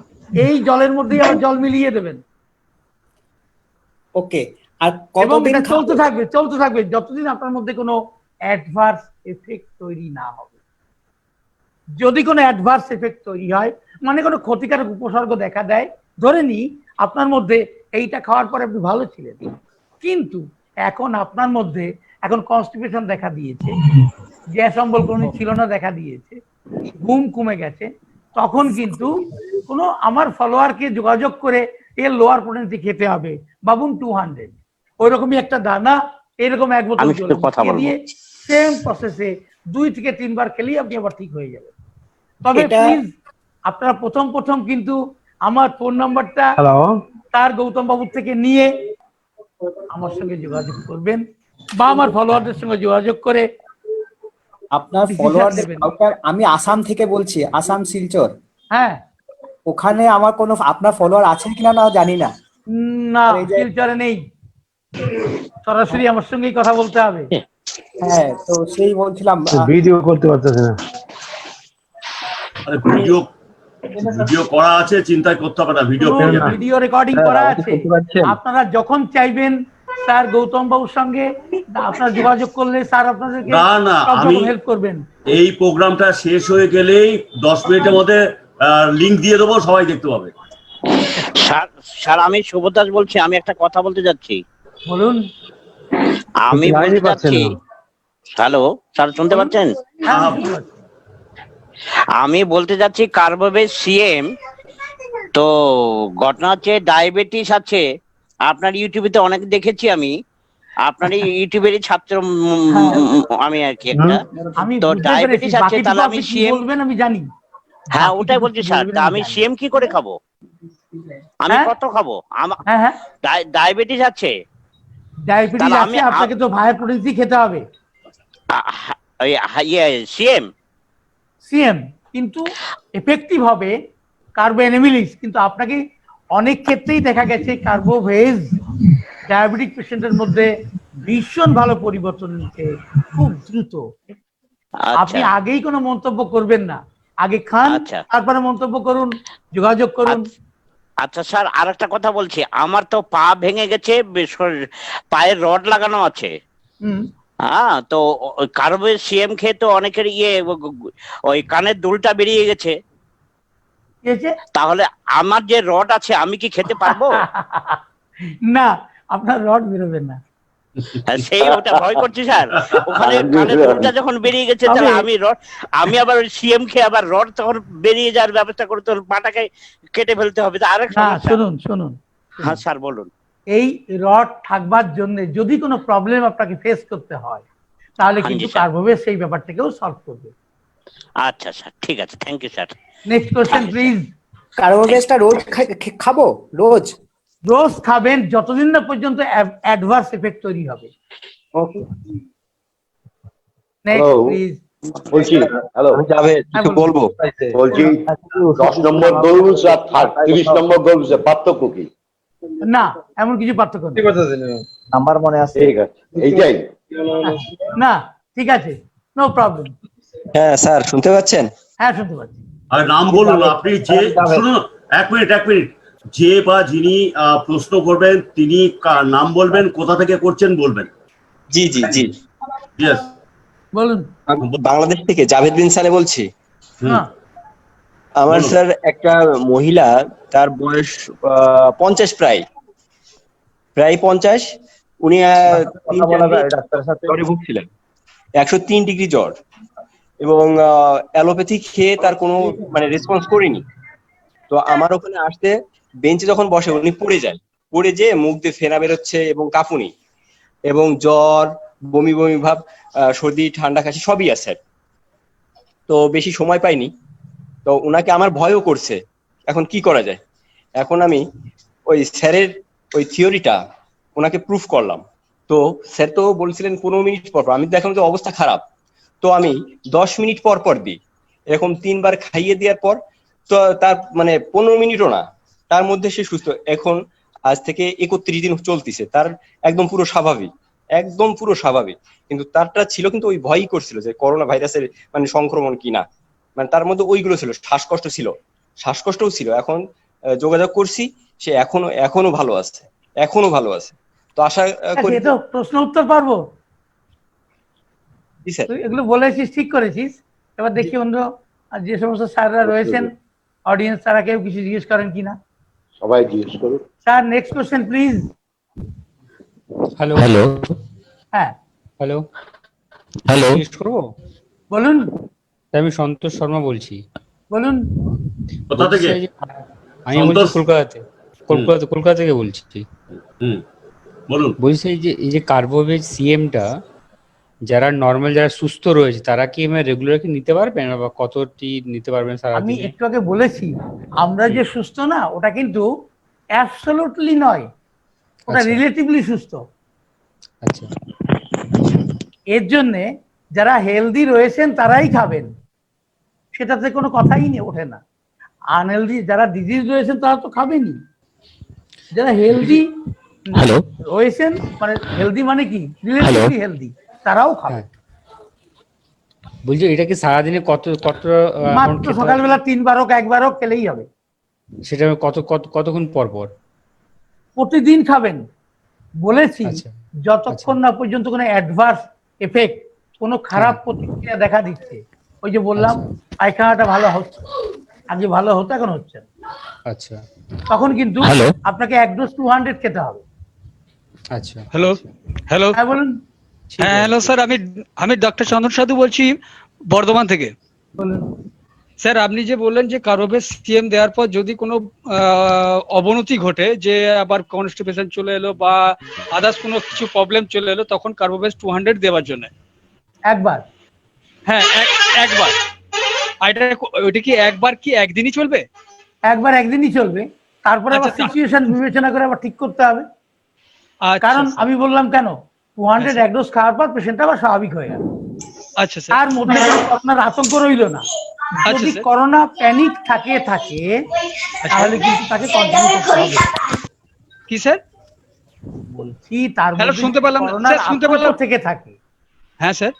এই জলের মধ্যেই আবার জল মিলিয়ে দেবেন। ওকে। আর এবং কতদিন এটা চলতে থাকবে যতদিন আপনার মধ্যে কোনো অ্যাডভার্স এফেক্ট তৈরি না হবে। যদি কোনো অ্যাডভার্স এফেক্ট তৈরি হয়, মানে কোনো ক্ষতিকারক উপসর্গ দেখা দেয়, ধরে নিই আপনার মধ্যে এইটা খাওয়ার পরে আপনি ভালো ছিলেন, কিন্তু এখন আপনার মধ্যে এখন কনস্টিপেশন দেখা দিয়েছে, গ্যাস অম্বল কোনো ছিল না দেখা দিয়েছে, ঘুম কমে গেছে, তখন কিন্তু কোনো আমার ফলোয়ারকে যোগাযোগ করে এর লোয়ার পোটেন্সি খেতে হবে বাবুন 200, ওইরকমই একটা দানা এরকম 1 বোতল জল দিয়ে সেম প্রসেসে 2 থেকে 3 বার খেলেই আপনি আবার ঠিক হয়ে যাবেন। তবে প্লিজ আপনারা প্রথম কিন্তু আমার ফোন নাম্বারটা তার গৌতম বাবুর থেকে নিয়ে আমার সঙ্গে যোগাযোগ করবেন, বা আমার ফলোয়ারদের সঙ্গে যোগাযোগ করে আপনার Decision ফলোয়ার নেবেন। আমি আসাম থেকে বলছি, আসাম শিলচর। হ্যাঁ, ওখানে আমার কোনো আপনার ফলোয়ার আছেন কিনা না জানি না। না আর এই যে- শিলচরে নেই, সরাসরি আমার সঙ্গেই কথা বলতে হবে। হ্যাঁ, তো সেই বলছিলাম ভিডিও করতে পারতেছে না। আরে ভিডিও ভিডিও করা আছে, চিন্তা করতে হবে না, ভিডিও পেয়ে যাবেন। ভিডিও রেকর্ডিং করা আছে, আপনারা যখন চাইবেন স্যার গৌতম বাবুর সঙ্গে আপনারা যোগাযোগ করলে স্যার আপনাদেরকে না, না, সব আমি রকম হেল্প করবেন। এই প্রোগ্রামটা শেষ হয়ে গেলেই 10 মিনিটের মধ্যে লিংক দিয়ে দেবো, সবাই দেখতে পাবে। স্যার আমি শুভদাস বলছি, আমি একটা কথা বলতে যাচ্ছি। বলুন। আমি বলতে যাচ্ছি, হ্যালো স্যার শুনতে পাচ্ছেন? হ্যাঁ, আমি বলতে যাচ্ছি কার্বোভেজ সিএম, তো ঘটনা হচ্ছে ডায়াবেটিস আছে। আপনার ইউটিউবে অনেক দেখেছি আমি, আপনার এই ইউটিউবেরই ছাত্র আমি আর কি একটা। আমি তো বুঝতে পেরেছি, ডায়াবেটিস আছে, বাকিটুকু তাহলে আপনি আমি কি সিএম, বলবেন আমি জানি। হ্যাঁ ওটাই বাকিটুকু বলছি কি স্যার, বলবেন তা আমি আমি জানি। সিএম কি করে খাবো? আমি হ্যাঁ? কত খাবো? হ্যাঁ হ্যাঁ, ডায়াবেটিস আছে, ডায়াবেটিস তাহলে আছে, আপনাকে তো হাই প্রোটিন খেতে হবে সিএম। সিএম, কিন্তু এফেক্টিভ হবে কার্বোএনামিলিস। কিন্তু আপনাকে অনেক ক্ষেত্রেই দেখা গেছে কার্বোভেজ ডায়াবেটিক পেশেন্টের মধ্যে ভীষণ ভালো পরিবর্তন নিচ্ছে, খুব দ্রুত। আপনি আগেই কোনো মন্তব্য করবেন না, আগে খান, তারপরে মন্তব্য করুন, যোগাযোগ করুন। আচ্ছা স্যার, আর একটা কথা বলছি, আমার তো পা ভেঙে গেছে, পায়ের রড লাগানো আছে। হ্যাঁ, তো কার্বোভেজ সিএম খেয়ে তো অনেকের ওই কানের দুলটা বেরিয়ে গেছে। তাহলে আমার যে রড আছে আমি কি খেতে পারবো? না, আপনার রড বেরোবে না। সেই ওটা ভয় করছি স্যার, ওখানে কানের দুলটা যখন বেরিয়ে গেছে তাহলে আমি আবার সিএম খেয়ে আবার রড তখন বেরিয়ে যাওয়ার ব্যবস্থা করতে হলে পাটাকে কেটে ফেলতে হবে। আরেক সমস্যা। শুনুন শুনুন, হ্যাঁ স্যার বলুন। এই রড থাকবার জন্য যদি কোনো প্রবলেম আপনাকে ফেস করতে হয়, তাহলে কিন্তু কার্বোভেজ সেই ব্যাপারটাকেও সলভ করবে। আচ্ছা স্যার, ঠিক আছে, thank you sir. Next question please. কার্বোভেজটা রোজ খাবো? রোজ রোজ খাবেন যতদিন না পর্যন্ত অ্যাডভার্স এফেক্ট তৈরি হবে। ওকে, নেক্সট প্লিজ। বলছি, হ্যালো জাভেদ, কিছু বলবো। বলছি 10 নম্বর ডোজ আর 30 নম্বর ডোজের পার্থক্য কি? না, এমন কিছু পার্থক্য নেই। নাম্বার মনে আছে? ঠিক আছে, এইটাই। না, ঠিক আছে, নো প্রবলেম। হ্যাঁ স্যার, শুনতে পাচ্ছেন? হ্যাঁ, শুনতে পাচ্ছি। আর নাম বলুন আপনি, যে শুনুন, এক মিনিট, যে বা যিনি প্রশ্ন করবেন তিনি নাম বলবেন, কোথা থেকে করছেন বলবেন। জি জি জি, ইয়েস বলুন। বাংলাদেশ থেকে জাভেদ বিন সালে বলছি। আমার বলুন। স্যার একটা মহিলা, তার বয়স 50, প্রায় 50। উনি জ্বরে ভুগছিলেন, 103 ডিগ্রি জ্বর, এবং অ্যালোপ্যাথি খেয়ে তার কোনো মানে রেসপন্স করেনি। তো আমার ওখানে আসতে বেঞ্চে যখন বসে উনি পড়ে যেয়ে মুখ দিয়ে ফেনা বেরোচ্ছে এবং কাঁপুনি এবং জ্বর, বমি বমি ভাব, সর্দি, ঠান্ডা, কাশি সবই আছে। তো বেশি সময় পাইনি, তো ওনাকে আমার ভয়ও করছে। এখন কি করা যায়? এখন আমি ওই স্যারের ওই থিওরিটা ওনাকে প্রুফ করলাম। তো স্যার তো বলছিলেন 15 মিনিট পর পর, আমি দেখলাম যে অবস্থা খারাপ, তো আমি 10 মিনিট পর পর দিই। এরকম 3 বার খাইয়ে দেওয়ার পর তো তার মানে 15 মিনিটও না, তার মধ্যে সে সুস্থ। এখন আজ থেকে 31 দিন চলতেছে, তার একদম পুরো স্বাভাবিক। কিন্তু তারটা ছিল, কিন্তু ওই ভয়ই করছিল যে করোনা ভাইরাসের মানে সংক্রমণ কিনা, মানে তার মধ্যে ওইগুলো ছিল, শ্বাসকষ্টও ছিল। এখন যোগাযোগ করছি, সে এখনো ভালো আছে। তো আশা করি তো প্রশ্ন উত্তর পারবো। জি স্যার, তুই এগুলো বলেছিস, ঠিক করেছিস। এবার দেখি অন্য যে সমস্ত স্যাররা রয়েছেন অডিয়েন্স, তারা কেউ কিছু জিজ্ঞেস করেন কিনা। সবাই জিজ্ঞেস করুন। Sir, next question please. Hello হ্যাঁ, হ্যালো, জিজ্ঞেস করবো? বলুন। আমি সন্তোষ শর্মা বলছি। বলুন। কোথা থেকে? আমি বলছি কলকাতা থেকে বলছি। বলুন। বলছি এই যে কার্বোভেজ সিএমটা যারা নর্মাল, যারা সুস্থ রয়েছে, তারা কি রেগুলার কি নিতে পারবেন, বা কতটি নিতে পারবেন স্যার? আমি একটু আগে বলেছি, আমরা যে সুস্থ না, ওটা কিন্তু অ্যাবসলিউটলি নয়, ওটা রিলেটিভলি সুস্থ। আচ্ছা, এর জন্যে যারা হেলদি রয়েছেন তারাই খাবেন, সেটাতে কোনো কথাই নেই, ওঠে না। আনহেলদি যারা ডিজিজ রয়েছেন তারা তো খাবেনই, যারা হেলদি হ্যালো রয়েছেন, মানে হেলদি মানে কি, রিলেটিভলি হেলদি, তারাও খাবে। হ্যাঁ। বলছি এটা কি সারাদিনে কত কত amount মাত্র খেতে হবে? সকালবেলা 3বার হোক 1বার হোক খেলেই হবে। সেটা কত কত কতক্ষণ পর পর? প্রতিদিন খাবেন বলেছি, আচ্ছা। যতক্ষণ না পর্যন্ত কোনো অ্যাডভার্স এফেক্ট, কোনো খারাপ প্রতিক্রিয়া দেখা দিচ্ছে। ওই যে বললাম পায়খানাটা ভালো হচ্ছে, আগে ভালো হতো এখন হচ্ছে না, আচ্ছা তখন কিন্তু হ্যালো। আপনাকে 1 ডোজ 200 খেতে হবে। আচ্ছা। হ্যালো হ্যালো হ্যাঁ বলুন। হ্যাঁ হ্যালো স্যার, আমি ডক্টর চন্দন সাধু বলছি বর্ধমান থেকে। বলুন। স্যার আপনি যে বললেন যে কার্বোভেজ সিএম দেওয়ার পর যদি কোনো অবনতি ঘটে, যে আবার কনস্টিপেশন চলে এলো বা আদার্স কোনো কিছু প্রবলেম চলে এলো, তখন কার্বোভেজ 200 দেওয়ার জন্য। একবার। হ্যাঁ একবার। এটা ওইটা কি একবার কি একদিনই চলবে? একবার একদিনই চলবে, তারপরে আবার আচ্ছা, সিচুয়েশন বিবেচনা করে আবার ঠিক করতে হবে। আচ্ছা, কারণ স্যার। আমি বললাম কেন, 200 আচ্ছা। 1 ডোজ খাওয়ার পর পেশেন্টটা আবার স্বাভাবিক হয়ে গেল, আচ্ছা স্যার। তার মধ্যে কোনো করোনার আতঙ্ক রইল না। আচ্ছা, যদি স্যার। করোনা প্যানিক থাকে তাহলে কিন্তু তাকে কন্টিনিউ করতে হবে। কি স্যার? বলছি তার হ্যালো, মধ্যে শুনতে পেলাম না। করোনার স্যার, শুনতে আতঙ্ক পেলাম। থেকে থাকে, হ্যাঁ স্যার।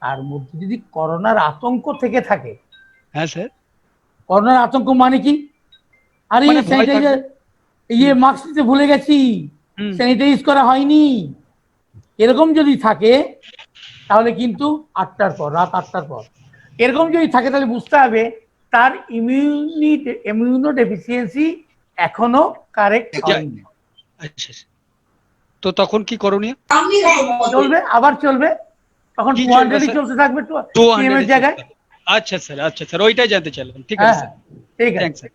তার মধ্যে যদি করোনার আতঙ্ক থেকে থাকে, হ্যাঁ স্যার। করোনার আতঙ্ক মানে কি, আরে মানে ভয় স্যানিটাইজার, মাস্ক নিতে ভুলে গেছি, হুম। স্যানিটাইজ করা হয়নি, এরকম যদি থাকে তাহলে কিন্তু 8টার পর, রাত 8টার পর এরকম যদি থাকে, তাহলে বুঝতে হবে তার ইমিউনো ডেফিসিয়েন্সি এখনো কারেক্ট হয়নি। আচ্ছা, তো তখন কি করণীয়? চলবে, আবার চলবে, তখন কি 200 চলবে, চলতে থাকবে 200 এর জায়গায়। আচ্ছা স্যার, আচ্ছা স্যার, ওইটাই জানতে চাইলাম। ঠিক আছে হ্যাঁ স্যার, ঠিক আছে। Thanks sir.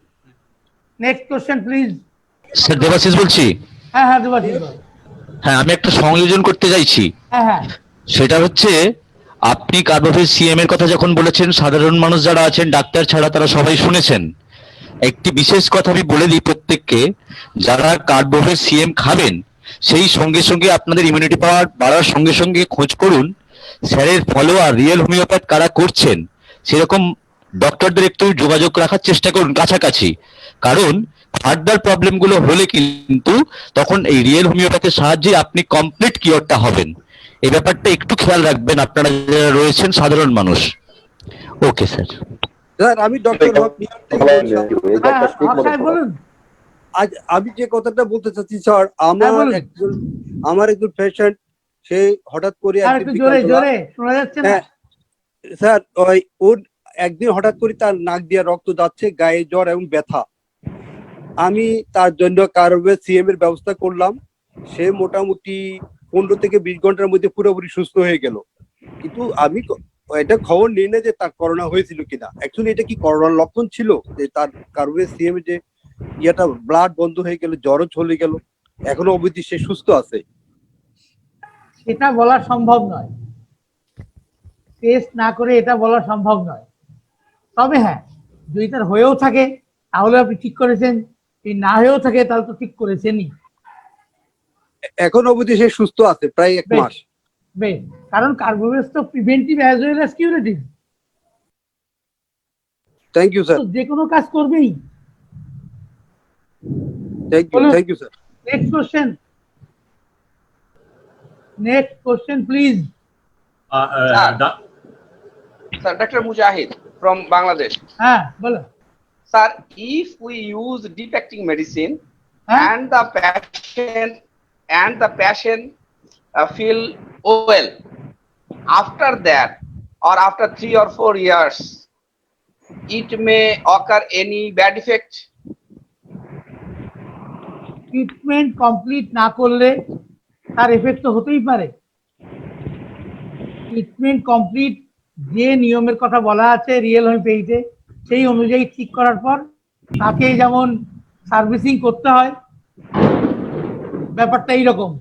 Next question please. Sir Debashis বলছি। হ্যাঁ হ্যাঁ দেবাশিস বল। হ্যাঁ আমি একটা সংযোজন করতে চাইছি। হ্যাঁ হ্যাঁ সেটা হচ্ছে আপনি কার্বোভেজ সিএম এর কথা যখন বলেছেন, সাধারণ মানুষ যারা আছেন ডাক্তার ছাড়া তারা সবাই শুনেছেন। একটি বিশেষ কথা আমি বলে দিই প্রত্যেককে, যারা কার্বোভেজ সিএম খাবেন সেই সঙ্গে সঙ্গে আপনাদের ইমিউনিটি পাওয়ার বাড়ার সঙ্গে সঙ্গে খোঁজ করুন স্যারের ফলোয়ার রিয়েল হোমিওপ্যাথ কারা করছেন, সেরকম ডক্টরদের একটু যোগাযোগ রাখার চেষ্টা করুন কাছাকাছি। কারণ ফার্দার প্রবলেম গুলো হলে কিন্তু তখন এই রিয়েল হোমিওপ্যাথির সাহায্যে আপনি কমপ্লিট কিওরটা হবেন। এই ব্যাপারটা একটু খেয়াল রাখবেন আপনারা যারা রয়েছেন সাধারণ মানুষ। Okay sir. স্যার আমি ডক্টর হক নিউ ইয়র্ক থেকে বলছি। হ্যাঁ সাহেব বলুন। আজ আমি যে কথাটা বলতে চাচ্ছি স্যার, আমার একজন পেশেন্ট, সে হঠাৎ করে আর একটু জোরে জোরে শোনা যাচ্ছে না। স্যার ওর একদিন হঠাৎ করে তার নাক দিয়ে রক্ত যাচ্ছে, গায়ে জ্বর এবং ব্যথা। আমি তার জন্য কার্বোভেজ সিএম এর ব্যবস্থা করলাম। সে মোটামুটি 15 থেকে 20 ঘন্টার মধ্যে পুরোপুরি সুস্থ হয়ে গেল। কিন্তু আমি এটা খবর নিই না যে তার করোনা হয়েছিল কিনা। অ্যাকচুয়ালি এটা কি করোনার লক্ষণ ছিল যে তার কার্বোভেজ সিএম যে ইয়েটা ব্লাড বন্ধ হয়ে গেল, জ্বরও চলে গেল, এখনো অবধি সে সুস্থ আছে? এটা বলা সম্ভব নয়, টেস্ট না করে এটা বলা সম্ভব নয়। তবে হ্যাঁ, যদি তার হয়েও থাকে তাহলে আপনি ঠিক করেছেন, যদি না হয়েও থাকে তাহলে তো ঠিক করেছেনই। এখন অবধি সে সুস্থ আছে প্রায় 1 মাস। বেশ, কারণ কার্বোভেজ তো preventive as well as curative. Thank you sir. যে কোনো কাজ করবেই। Thank you sir. Next question, next question please. Sir, Dr. Mujahid from Bangladesh. হ্যাঁ বলো। Sir, if we use deep acting medicine and the patient feel well, after that or after 3 or 4 years, it may occur any bad effect? Treatment complete না করলে তার effect তো হতেই পারে। Treatment complete যে নিয়মের কথা বলা আছে রিয়েল হোমিওপ্যাথিতে, সেই অনুযায়ী ঠিক করার পর তাকে যেমন সার্ভিসিং করতে হয়, ব্যাপারটা এইরকম।